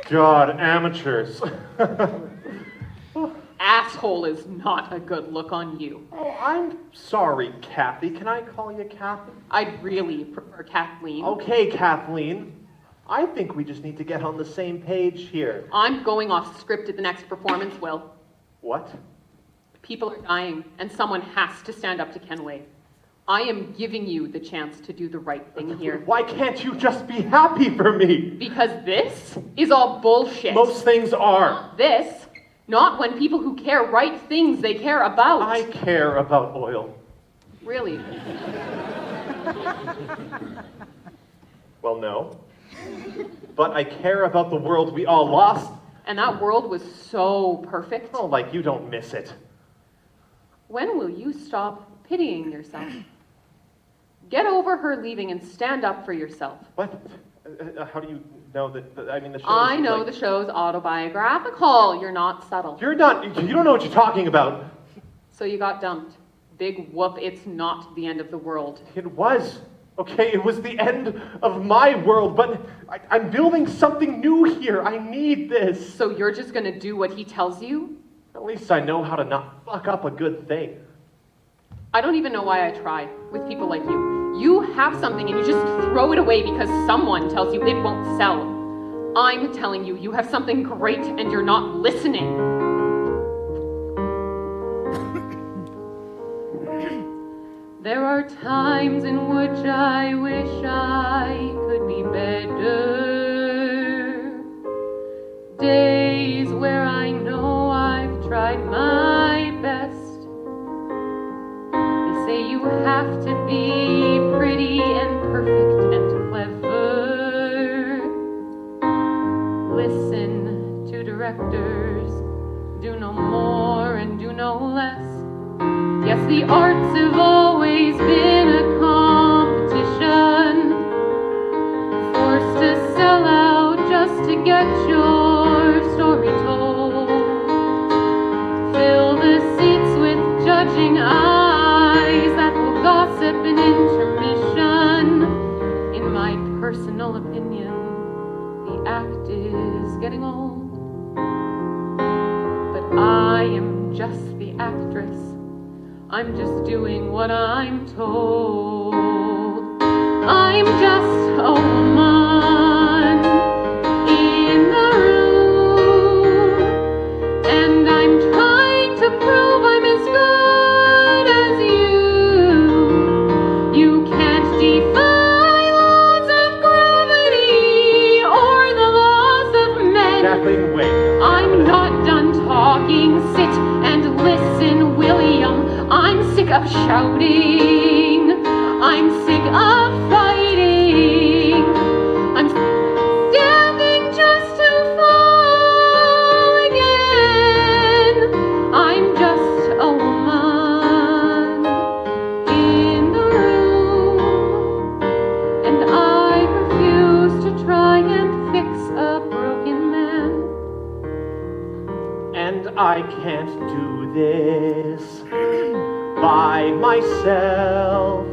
God, amateurs. Asshole is not a good look on you. Oh, I'm sorry, Kathy. Can I call you Kathy? I'd really prefer Kathleen. Okay, Kathleen. I think we just need to get on the same page here. I'm going off script at the next performance, Will. What? People are dying, and someone has to stand up to Kenway. I am giving you the chance to do the right thing here. Why can't you just be happy for me? Because this is all bullshit. Most things are. This, not when people who care write things they care about. I care about oil. Really? Well, no. But I care about the world we all lost. And that world was so perfect. Oh, like you don't miss it. When will you stop pitying yourself? Get over her leaving and stand up for yourself. What? How do you know that? I mean, the show. I know the show's autobiographical. You're not subtle. You're not. You don't know what you're talking about. So you got dumped. Big whoop. It's not the end of the world. It was. Okay, it was the end of my world, but I'm building something new here. I need this. So you're just gonna do what he tells you? At least I know how to not fuck up a good thing. I don't even know why I try with people like you. You have something and you just throw it away because someone tells you it won't sell. I'm telling you, you have something great and you're not listening. There are times in which I wish I could be better. Days where I know I've tried my best. They say you have to be pretty and perfect and clever. Listen to directors, do no more and do no less. Yes, the arts have always been a competition, forced to sell out just to get your story told. Fill the seats with judging eyes that will gossip in intermission. In my personal opinion, the act is getting old. But I am just the actress. I'm just doing what I'm told. I'm just a woman in the room. waiting. I'm sick of fighting. I'm standing just to fall again. I'm just a woman in the room, and I refuse to try and fix a broken man. And I can't do this by myself.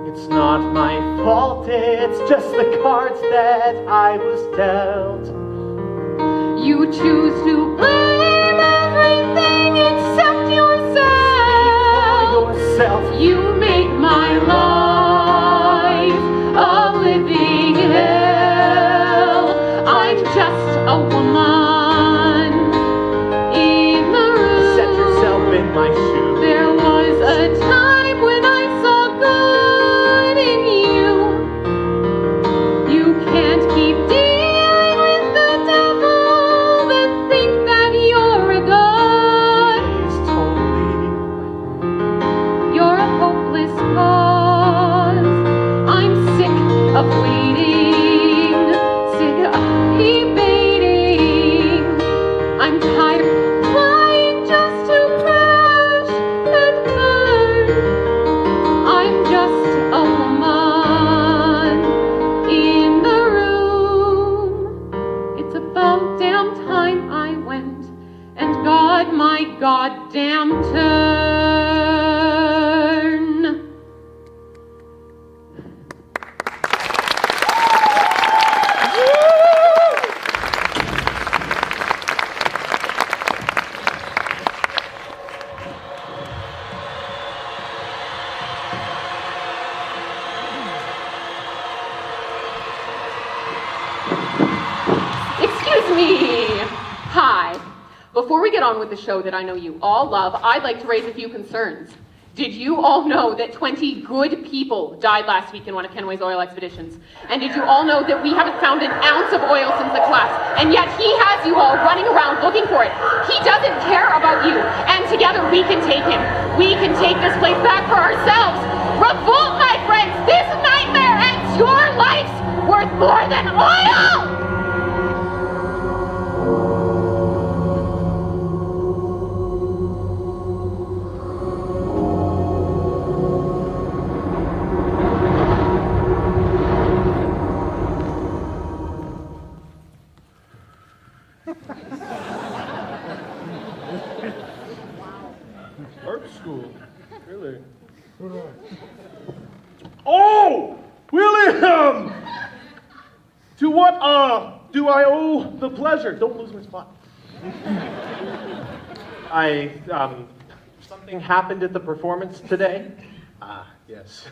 It's not my fault, it's just the cards that I was dealt. You choose to blame everything except yourself. Yourself. You make my life a living hell. I'm just a woman in the room. Set yourself in my shoes. There was a time when I saw good in you. You can't keep dealing with the devil and think that you're a god. Please, totally. You're a hopeless cause. I'm sick of waiting, sick of evading. I'm tired of trying just to crash and burn. I'm just a woman in the room. It's about damn time I went and got my goddamn turn. Excuse me. Hi. Before we get on with the show that I know you all love, I'd like to raise a few concerns. Did you all know that 20 good people died last week in one of Kenway's oil expeditions? And did you all know that we haven't found an ounce of oil since the collapse? And yet he has you all running around looking for it. He doesn't care about you. And together we can take him. We can take this place back for ourselves. Revolt, my friends! This nightmare ends! Your life's worth more than oil! Art school? Really? Oh! William! To what, do I owe the pleasure? Don't lose my spot. Something happened at the performance today? Ah, yes.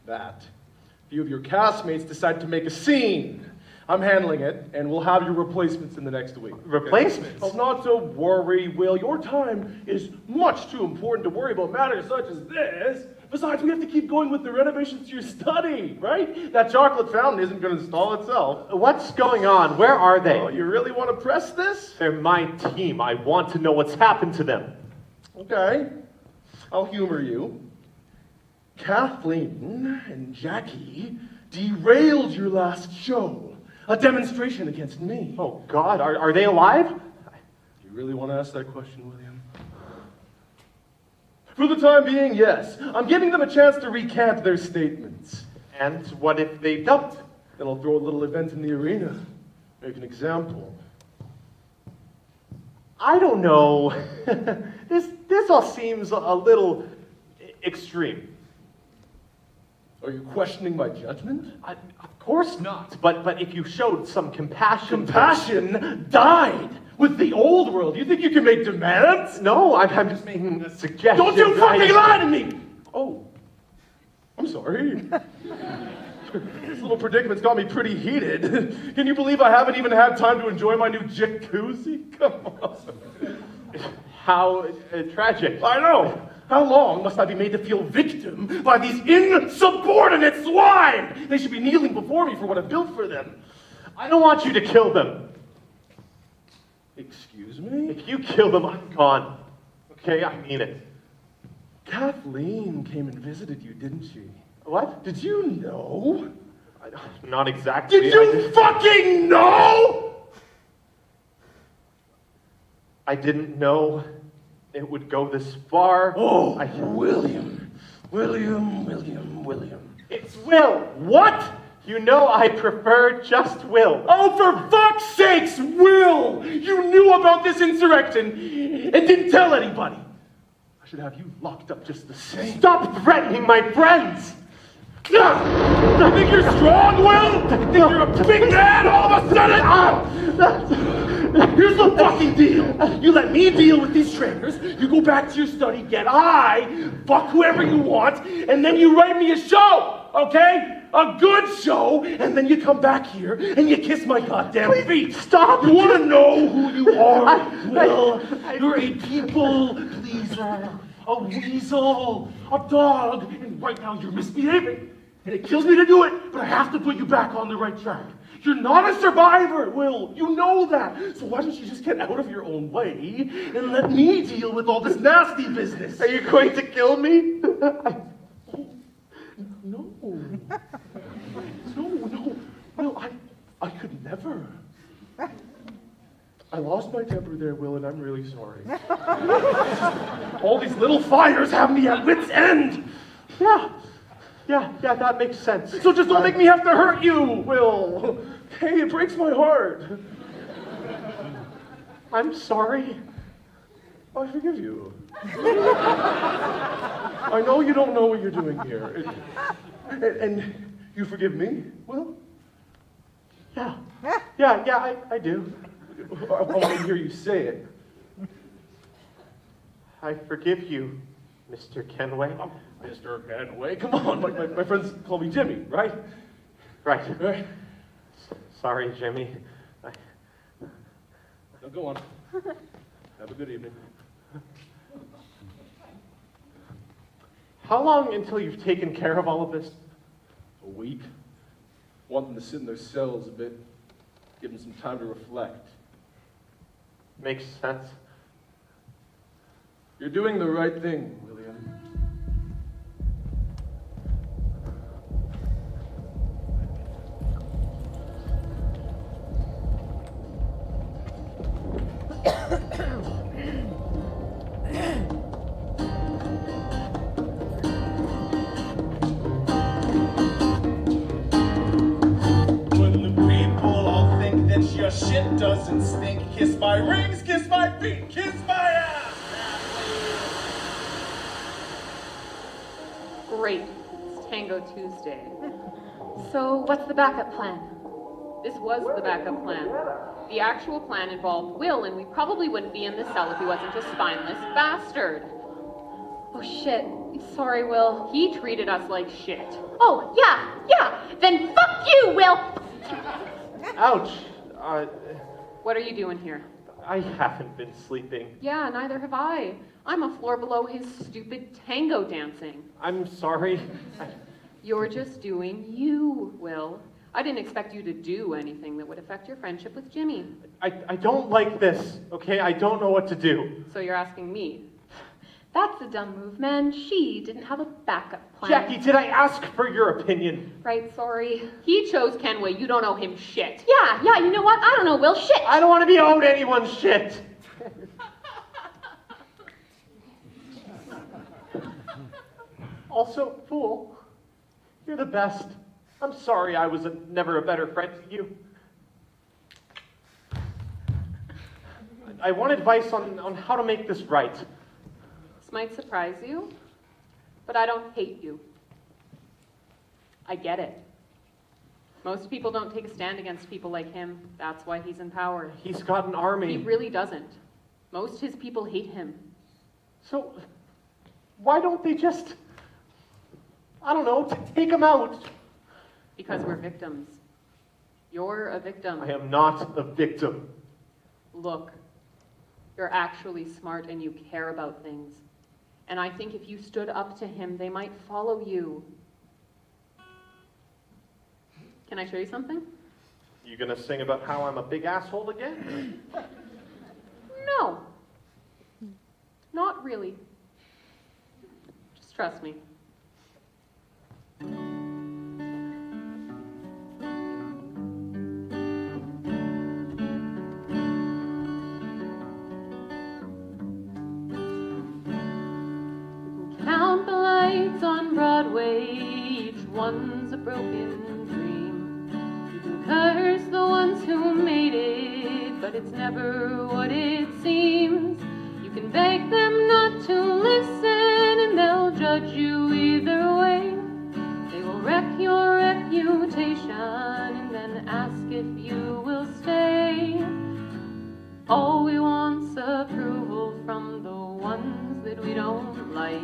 That. A few of your castmates decided to make a scene. I'm handling it, and we'll have your replacements in the next week. Replacements? Oh, not to worry, Will. Your time is much too important to worry about matters such as this. Besides, we have to keep going with the renovations to your study, right? That chocolate fountain isn't going to install itself. What's going on? Where are they? Oh, you really want to press this? They're my team. I want to know what's happened to them. Okay. I'll humor you. Kathleen and Jackie derailed your last show. A demonstration against me. Oh, God. Are they alive? You really want to ask that question, William? For the time being, yes. I'm giving them a chance to recant their statements. And what if they don't? Then I'll throw a little event in the arena. Make an example. I don't know. This all seems a little extreme. Are you questioning my judgment? Of course not. But if you showed some compassion... Compassion died with the old world. You think you can make demands? No, I'm just making a suggestion. Don't you fucking lie to me! Oh, I'm sorry. This little predicament's got me pretty heated. Can you believe I haven't even had time to enjoy my new jacuzzi? Come on. How tragic. I know. How long must I be made to feel victim by these insubordinate swine? They should be kneeling before me for what I've built for them. I don't want you to kill them. Excuse me? If you kill them, I'm gone. Okay, I mean it. Kathleen came and visited you, didn't she? What? Did you know? Not exactly. Did you fucking know? I didn't know it would go this far. Oh, William. It's Will. What? You know I prefer just Will. Oh, for fuck's sakes, Will! You knew about this insurrection and didn't tell anybody. I should have you locked up just the same. Stop threatening my friends! You think you're strong, Will? You think you're a big man all of a sudden? Here's the fucking deal. You let me deal with these traitors, you go back to your study, get high, fuck whoever you want, and then you write me a show, okay? A good show, and then you come back here and you kiss my goddamn feet. Stop! You want to know who you are? Will, you're a people pleaser, a weasel, a dog, and right now you're misbehaving. And it kills me to do it, but I have to put you back on the right track. You're not a survivor, Will. You know that. So why don't you just get out of your own way and let me deal with all this nasty business? Are you going to kill me? No. Will, I could never. I lost my temper there, Will, and I'm really sorry. All these little fires have me at wit's end. Yeah, that makes sense. So just don't make me have to hurt you, Will. Hey, it breaks my heart. I'm sorry. I forgive you. I know you don't know what you're doing here. And you forgive me, Will? Yeah, I do. I want to hear you say it. I forgive you, Mr. Kenway. Mr. Kenway, come on. My friends call me Jimmy, right? Right. Sorry, Jimmy. Now go on. Have a good evening. How long until you've taken care of all of this? A week. Want them to sit in their cells a bit. Give them some time to reflect. Makes sense. You're doing the right thing, William. Your shit doesn't stink. Kiss my rings, kiss my feet, kiss my ass. Great. It's Tango Tuesday. So, what's the backup plan? This was the backup plan. The actual plan involved Will, and we probably wouldn't be in this cell if he wasn't a spineless bastard. Oh shit. Sorry, Will. He treated us like shit. Oh, yeah. Then fuck you, Will! Ouch. What are you doing here? I haven't been sleeping. Yeah, neither have I. I'm a floor below his stupid tango dancing. I'm sorry. You're just doing you, Will. I didn't expect you to do anything that would affect your friendship with Jimmy. I don't like this, okay? I don't know what to do. So you're asking me? That's a dumb move, man. She didn't have a backup plan. Jackie, did I ask for your opinion? Right, sorry. He chose Kenway. You don't owe him shit. Yeah, you know what? I don't know, Will. Shit! I don't want to be owed anyone's shit. Also, fool, you're the best. I'm sorry I was never a better friend to you. I want advice on how to make this right. This might surprise you, but I don't hate you. I get it. Most people don't take a stand against people like him. That's why he's in power. He's got an army. He really doesn't. Most his people hate him. So, why don't they just, I don't know, take him out? Because we're victims. You're a victim. I am not a victim. Look, you're actually smart and you care about things. And I think if you stood up to him, they might follow you. Can I show you something? You gonna sing about how I'm a big asshole again? No. Not really. Trust me. Count the lights on Broadway, each one's a broken dream. You can curse the ones who made it, but it's never what it seems. You can beg them not to listen, and they'll judge you either way. They will wreck your reputation, and then ask if you will stay. All we want's approval from the ones that we don't like.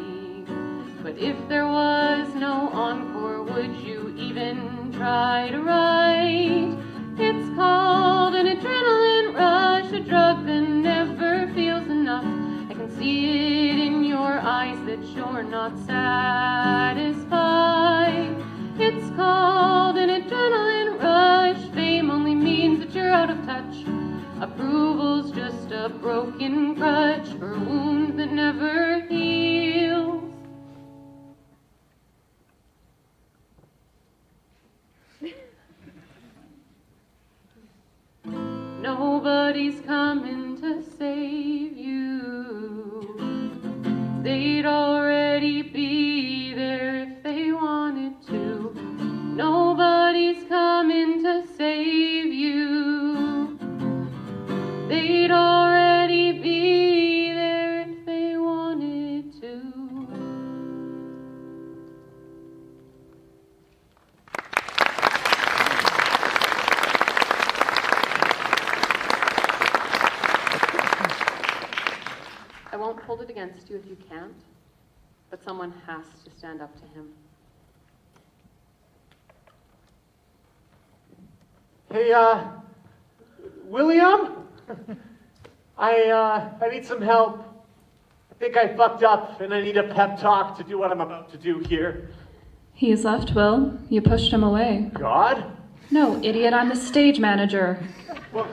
But if there was no encore, would you even try to write? It's called an adrenaline rush, a drug that never feels enough. I can see it in your eyes that you're not satisfied. It's called an adrenaline rush. Fame only means that you're out of touch. Approval's just a broken crutch for a wound that never heals. Nobody's coming to save you. They'd already be there if they wanted to. Nobody's coming to save you. They'd already be there if they wanted to. I won't hold it against you if you can't, but someone has to stand up to him. Hey, William? I need some help. I think I fucked up, and I need a pep talk to do what I'm about to do here. He's left, Will. You pushed him away. God? No, idiot, I'm the stage manager. Well,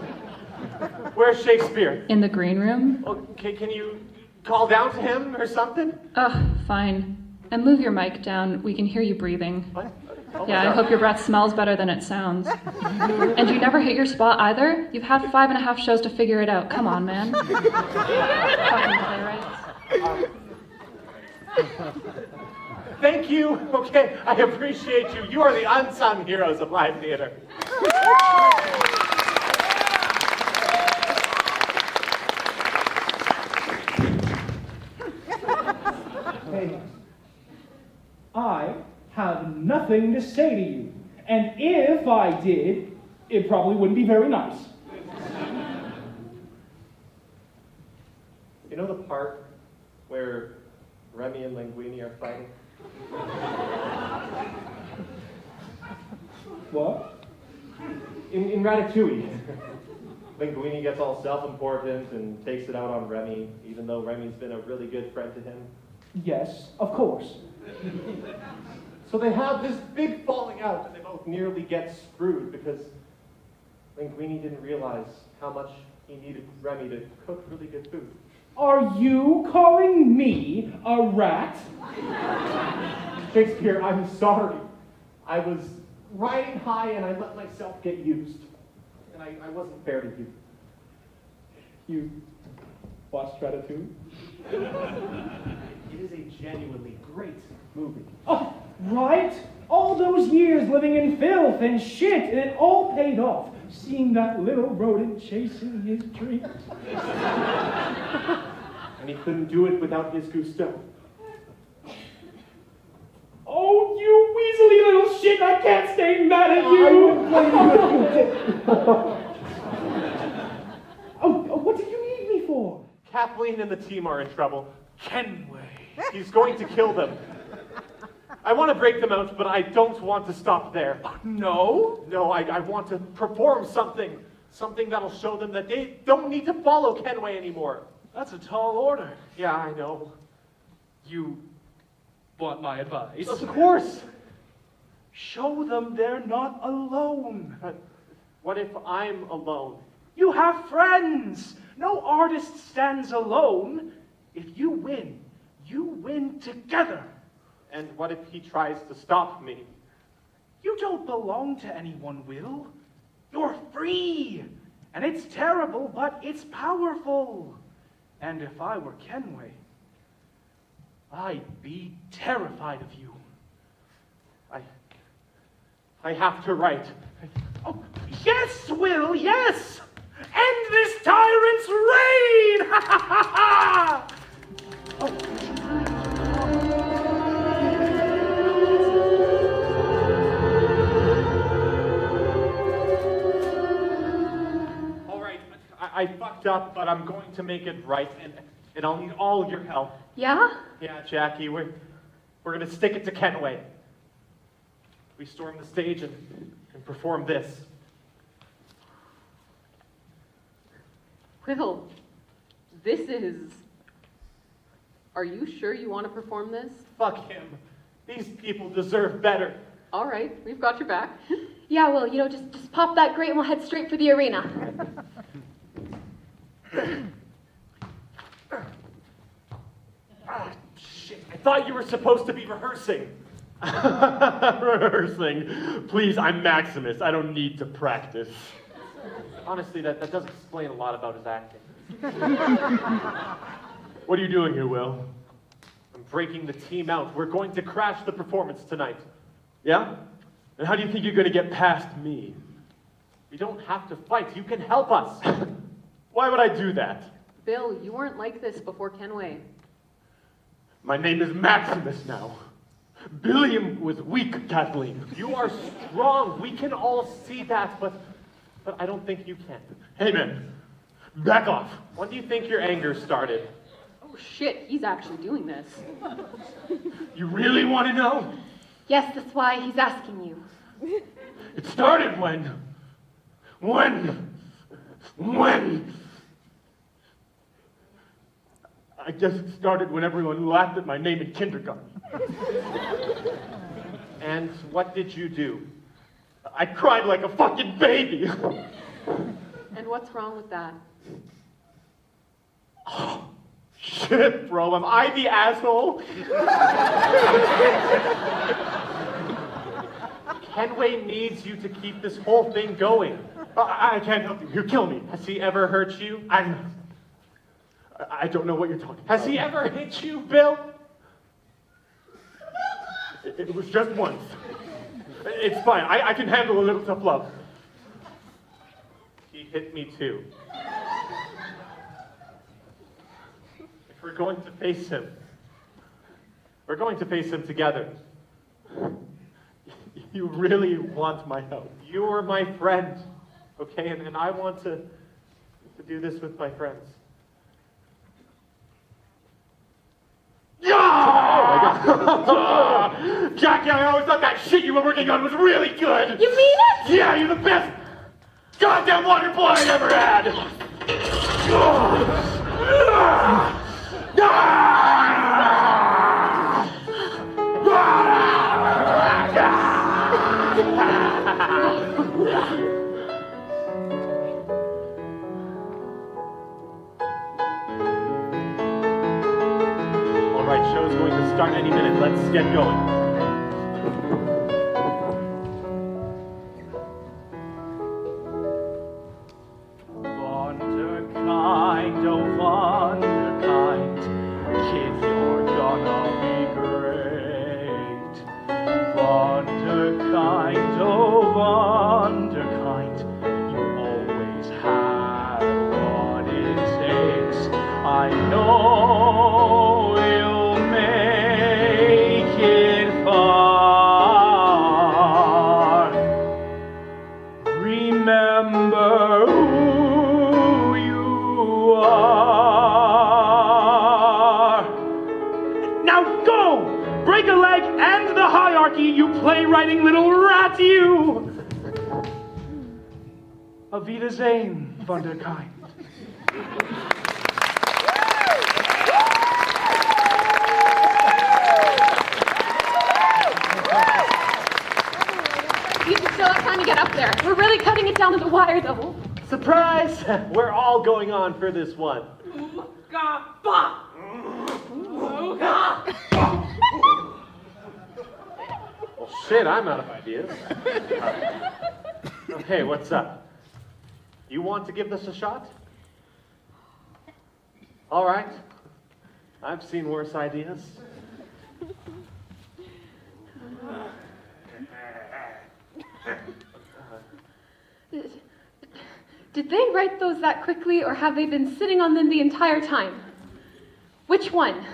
where's Shakespeare? In the green room? Okay, can you call down to him or something? Ugh, fine. And move your mic down. We can hear you breathing. What? Oh, Yeah, I sorry. hope your breath smells better than it sounds. And you never hit your spot either? You've had 5.5 shows to figure it out. Come on, man. Fucking playwrights. Thank you. Okay, I appreciate you. You are the unsung heroes of live theater. Hey, I have nothing to say to you. And if I did, it probably wouldn't be very nice. You know the part where Remy and Linguini are fighting? What? In Ratatouille. Linguini gets all self-important and takes it out on Remy, even though Remy's been a really good friend to him. Yes, of course. So they have this big falling out, and they both nearly get screwed because Linguini didn't realize how much he needed Remy to cook really good food. Are you calling me a rat? Shakespeare, I'm sorry. I was riding high and I let myself get used. And I wasn't fair to you. You watched Ratatouille? It is a genuinely great movie. Oh, right? All those years living in filth and shit, and it all paid off. Seeing that little rodent chasing his dreams. And he couldn't do it without his Gusto. Oh, you weaselly little shit, I can't stay mad at you! What did you need me for? Kathleen and the team are in trouble. Kenway. He's going to kill them. I want to break them out, but I don't want to stop there. No? No, I want to perform something. Something that'll show them that they don't need to follow Kenway anymore. That's a tall order. Yeah, I know. You want my advice? Of course. Show them they're not alone. What if I'm alone? You have friends. No artist stands alone. If you win together. And what if he tries to stop me? You don't belong to anyone, Will. You're free. And it's terrible, but it's powerful. And if I were Kenway, I'd be terrified of you. I have to write. Oh, yes, Will, yes! End this tyrant's reign! Ha ha ha ha! All right, I fucked up, but I'm going to make it right, and I'll need all of your help. Yeah? Yeah, Jackie, we're gonna stick it to Kenway. We storm the stage and perform this. Will, this is... Are you sure you want to perform this? Fuck him. These people deserve better. All right, we've got your back. Yeah, well, just pop that grate and we'll head straight for the arena. Ah, shit. I thought you were supposed to be rehearsing. Rehearsing? Please, I'm Maximus. I don't need to practice. Honestly, that does explain a lot about his acting. What are you doing here, Will? I'm breaking the team out. We're going to crash the performance tonight. Yeah? And how do you think you're going to get past me? We don't have to fight. You can help us. Why would I do that? Bill, you weren't like this before Kenway. My name is Maximus now. Billiam was weak, Kathleen. You are strong. We can all see that, but I don't think you can. Hey, man. Back off. When do you think your anger started? Oh, shit, he's actually doing this. You really want to know? Yes, that's why he's asking you. It started when? I guess it started when everyone laughed at my name in kindergarten. And what did you do? I cried like a fucking baby. And what's wrong with that? Oh, shit, bro. Am I the asshole? Kenway needs you to keep this whole thing going. I can't help you. He'll kill me. Has he ever hurt you? I don't know what you're talking about. Has he ever hit you, Bill? It was just once. It's fine. I can handle a little tough love. He hit me too. If we're going to face him, we're going to face him together. You really want my help. You are my friend, okay? And I want to do this with my friends. Oh my God. Jackie, I always thought that shit you were working on was really good. You mean it? Yeah, you're the best goddamn water boy I ever had. All right, show's going to start any minute. Let's get going. Wunderkind, oh Wunderkind, kid, you're gonna be great. Wunderkind, oh Wunderkind, you always have what it takes. I know you'll make it far. Remember who you are. Now go! Break a leg and the hierarchy, you playwriting little rat, you! Auf Wiedersehen, Wunderkind. You still have time to get up there. We're really cutting it down to the wire, though. Surprise! We're all going on for this one. Shit, I'm out of ideas. Hey, what's up? You want to give this a shot? All right. I've seen worse ideas. Did they write those that quickly, or have they been sitting on them the entire time? Which one?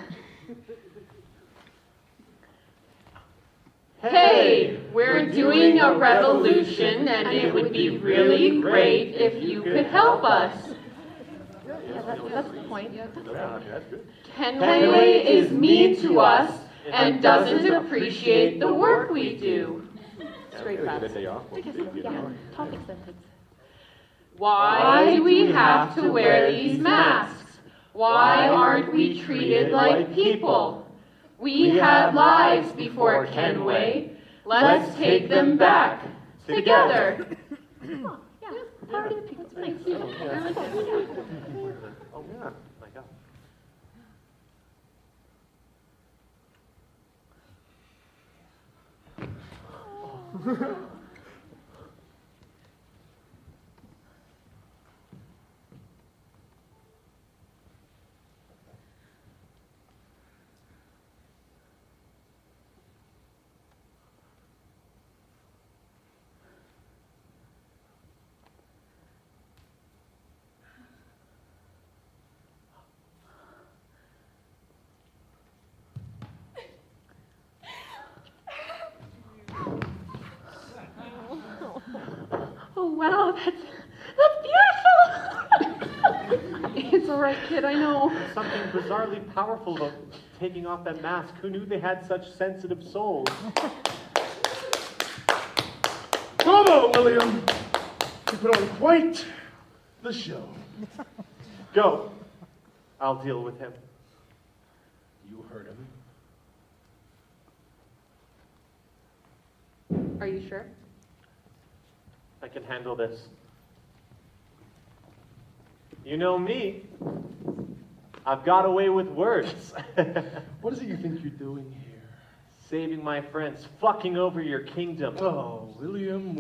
Hey, we're doing a revolution, and it would be really great if you could help us. Yeah, that's the point. Kenway is mean to us and doesn't appreciate the work we do. Straight fast. Yeah, topic sentence. Why do we have to wear these masks? Why aren't we treated like people? We had lives before Kenway. Let's take them back together. Oh, yeah, party of people. Nice. I like that. Oh, yeah. My God. Oh, wow, that's beautiful! It's all right, kid, I know. There's something bizarrely powerful about taking off that mask. Who knew they had such sensitive souls? Bravo, William! You put on quite the show. Go. I'll deal with him. You heard him. Are you sure? I can handle this. You know me. I've got away with words. What is it you think you're doing here? Saving my friends, fucking over your kingdom. Oh, William.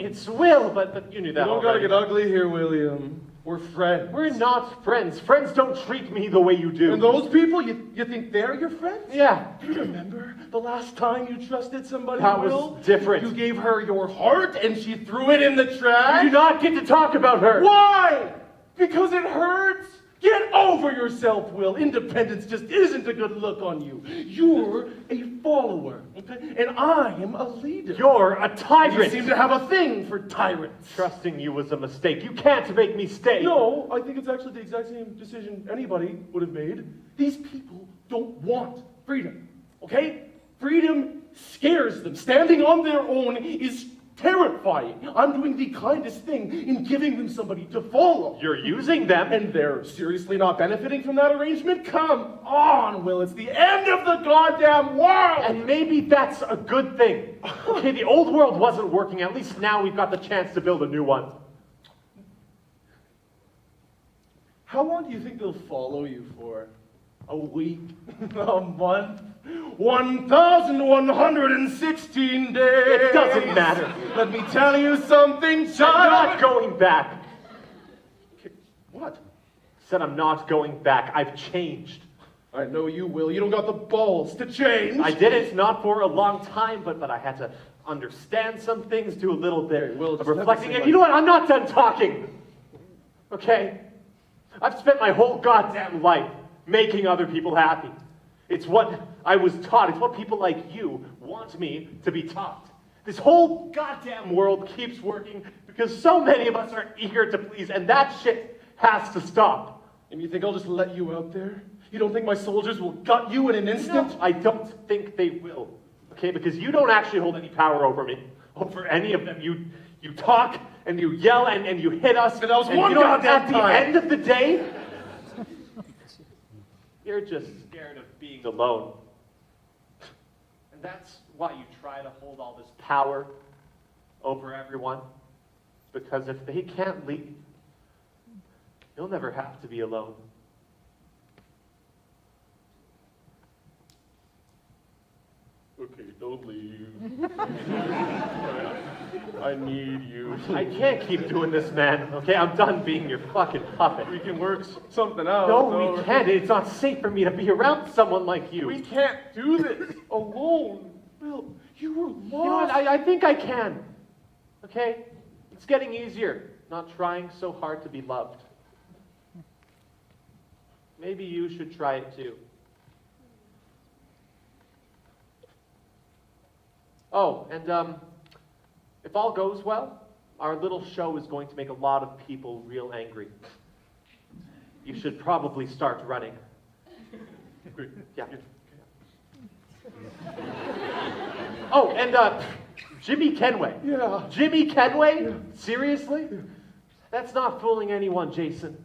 It's Will, but you knew that You don't already. gotta get ugly here, William. We're friends. We're not friends. Friends don't treat me the way you do. And those people, you think they're your friends? Yeah. Do you remember the last time you trusted somebody, That Will? was different. You gave her your heart and she threw it in the trash? You do not get to talk about her. Why? Because it hurts? Get over yourself, Will. Independence just isn't a good look on you. You're a follower, okay? And I'm a leader. You're a tyrant. You seem to have a thing for tyrants. Trusting you was a mistake. You can't make me stay. No, I think it's actually the exact same decision anybody would have made. These people don't want freedom, okay? Freedom scares them. Standing on their own is terrifying. I'm doing the kindest thing in giving them somebody to follow. You're using them. And they're seriously not benefiting from that arrangement? Come on, Will. It's the end of the goddamn world! And maybe that's a good thing. Okay, the old world wasn't working. At least now we've got the chance to build a new one. How long do you think they'll follow you for? A week? A month? 1,116 days? It doesn't matter. Let me tell you something, child. I'm not going back. What? Said I'm not going back. I've changed. I know you will. You don't got the balls to change. I did it, not for a long time, but I had to understand some things, do a little bit Will, of just never reflecting. say And like- you know what? I'm not done talking. Okay? I've spent my whole goddamn life making other people happy. It's what I was taught. It's what people like you want me to be taught. This whole goddamn world keeps working because so many of us are eager to please, and that shit has to stop. And you think I'll just let you out there? You don't think my soldiers will gut you in an instant? No, I don't think they will. Okay, because you don't actually hold any power over me. Over any of them. You talk and you yell and you hit us. And that was one you know, goddamn at the time. end of the day, you're just scared of being alone. And that's why you try to hold all this power over everyone. Because if they can't leave, you'll never have to be alone. Okay, Don't leave. I need you. I can't keep doing this, man. Okay, I'm done being your fucking puppet. We can work something out. No, we can't. It's not safe for me to be around someone like you. We can't do this alone. Will, you were lost. You know what? I think I can. Okay? It's getting easier, not trying so hard to be loved. Maybe you should try it too. Oh, and if all goes well, our little show is going to make a lot of people real angry. You should probably start running. Yeah. Oh, and Jimmy Kenway. Yeah. Jimmy Kenway? Yeah. Seriously? That's not fooling anyone, Jason.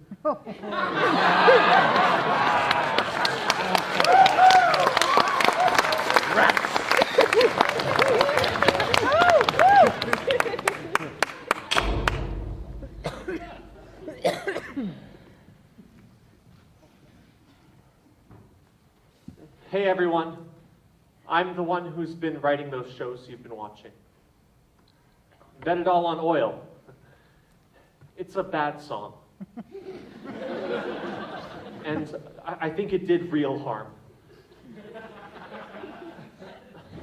Rats. Hey everyone, I'm the one who's been writing those shows you've been watching. Bet it all on oil. It's a bad song. And I think it did real harm.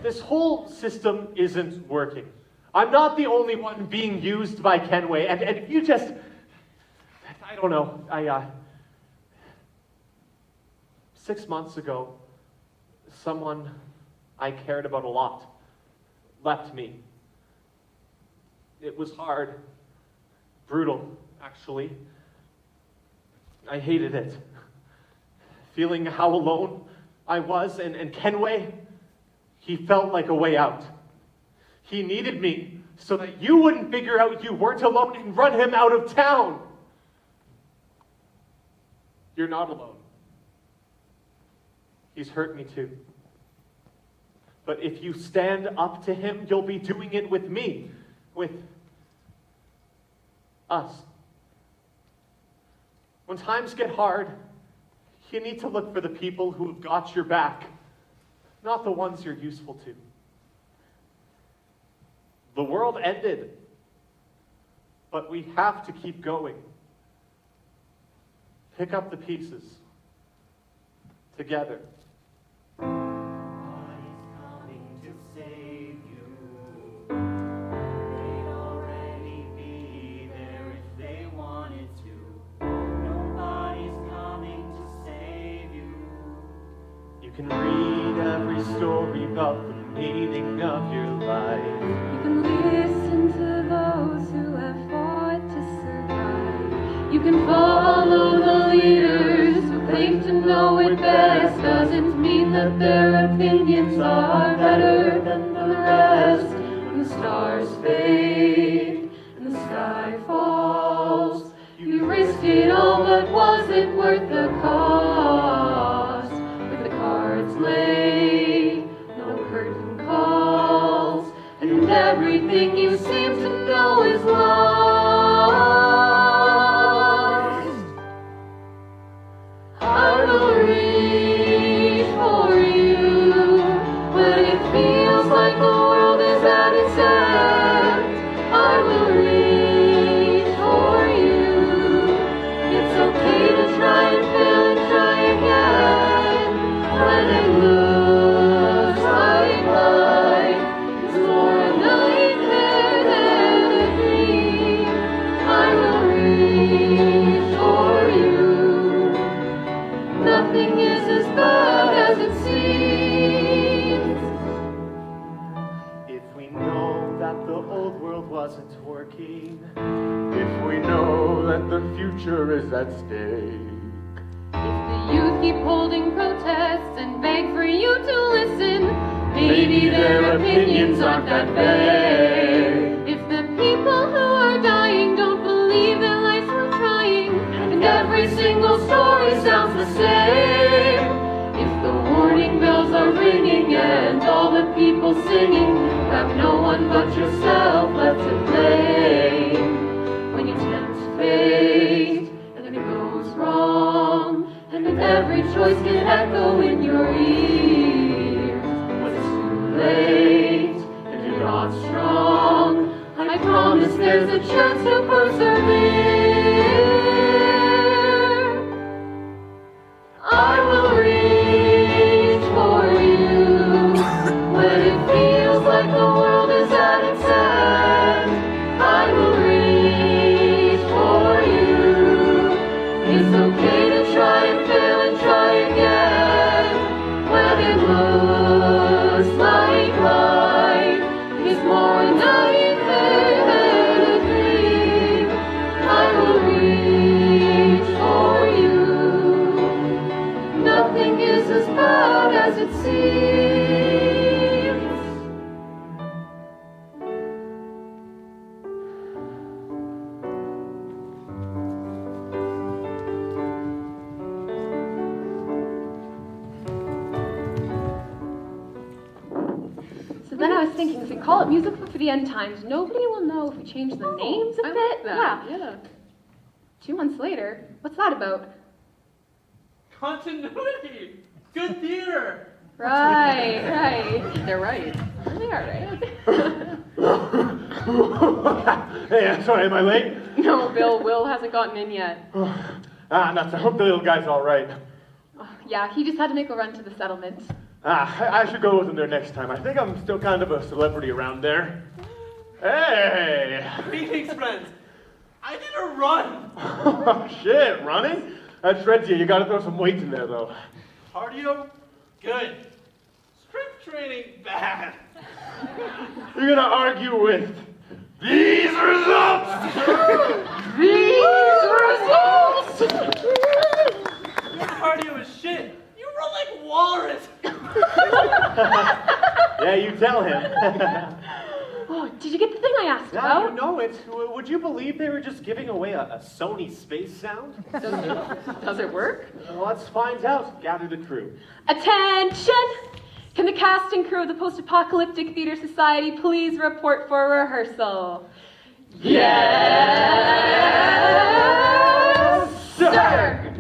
This whole system isn't working. I'm not the only one being used by Kenway, and you just, I don't know, 6 months ago, someone I cared about a lot left me. It was hard, brutal, actually. I hated it. Feeling how alone I was, and Kenway, he felt like a way out. He needed me so that you wouldn't figure out you weren't alone and run him out of town. You're not alone. He's hurt me too. But if you stand up to him, you'll be doing it with me, with us. When times get hard, you need to look for the people who have got your back, not the ones you're useful to. The world ended, but we have to keep going. Pick up the pieces together. You can read every story about the meaning of your life. You can listen to those who have fought to survive. You can follow the leaders who claim to know it best. Doesn't mean that their opinions are better than the rest. When the stars fade and the sky falls, you risked it all, but was it worth the cost? Lay, no curtain calls, and everything you seem to know is lost. I will reach for you when it feels like the world is at its end. I will reach for you. It's okay to try and fail and try again. When it looks like life is more a nightmare than a dream, I will reach for you. Nothing is as bad as it seems. If we know that the old world wasn't working, if we know that the future is at stake, if the youth keep holding protests and beg for you to listen, maybe their opinions aren't that vague. If the people who are dying don't believe their lives were trying, and every single story sounds the same, if the warning bells are ringing and all the people singing have no one but yourself left to blame, when you tempt fate and it goes wrong, and every choice can echo in your ears, when it's too late. there's a chance to persevere. I will reach for you when it feels like the world is at its end. I will reach for you. It's okay to try and fail and try again when it looks like life is more naive than a dream. I will reach for you. Nothing is as bad as it seems. So then I was thinking, if we call it Music for the Endtimes, nobody will know if we change the names a bit. Yeah. 2 months later, what's that about? Continuity! Good theater! Right. They're right. They are right. Hey, sorry, am I late? No, Bill, Will hasn't gotten in yet. Nuts, I hope the little guy's all right. Oh, yeah, he just had to make a run to the settlement. I should go with him there next time. I think I'm still kind of a celebrity around there. Hey! Greetings, friends. I did a run. Oh, shit, running? That shreds you. You gotta throw some weight in there, though. Cardio, good. Strength training, bad. You're gonna argue with these results! These results! Your cardio is shit. You run like walrus. Yeah, you tell him. Oh, did you get the thing I asked Now about? you know it. Would you believe they were just giving away a Sony space sound? Does it work? Well, let's find out. Gather the crew. Attention! Can the cast and crew of the Post-Apocalyptic Theater Society please report for rehearsal? Yes, sir!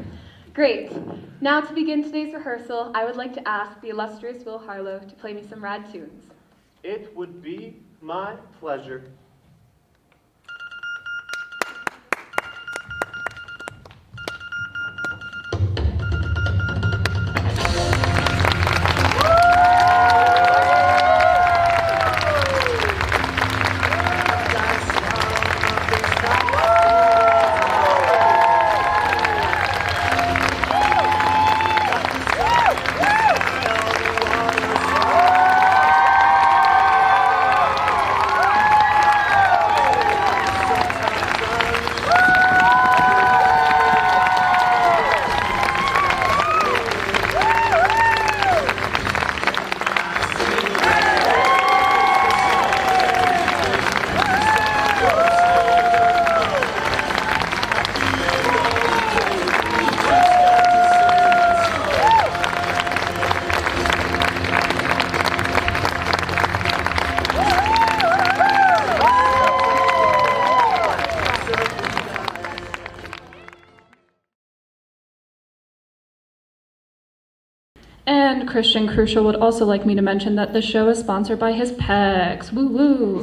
Great. Now to begin today's rehearsal, I would like to ask the illustrious Will Harlow to play me some rad tunes. It would be my pleasure. And Christian Crucial would also like me to mention that the show is sponsored by his pecs. Woo woo.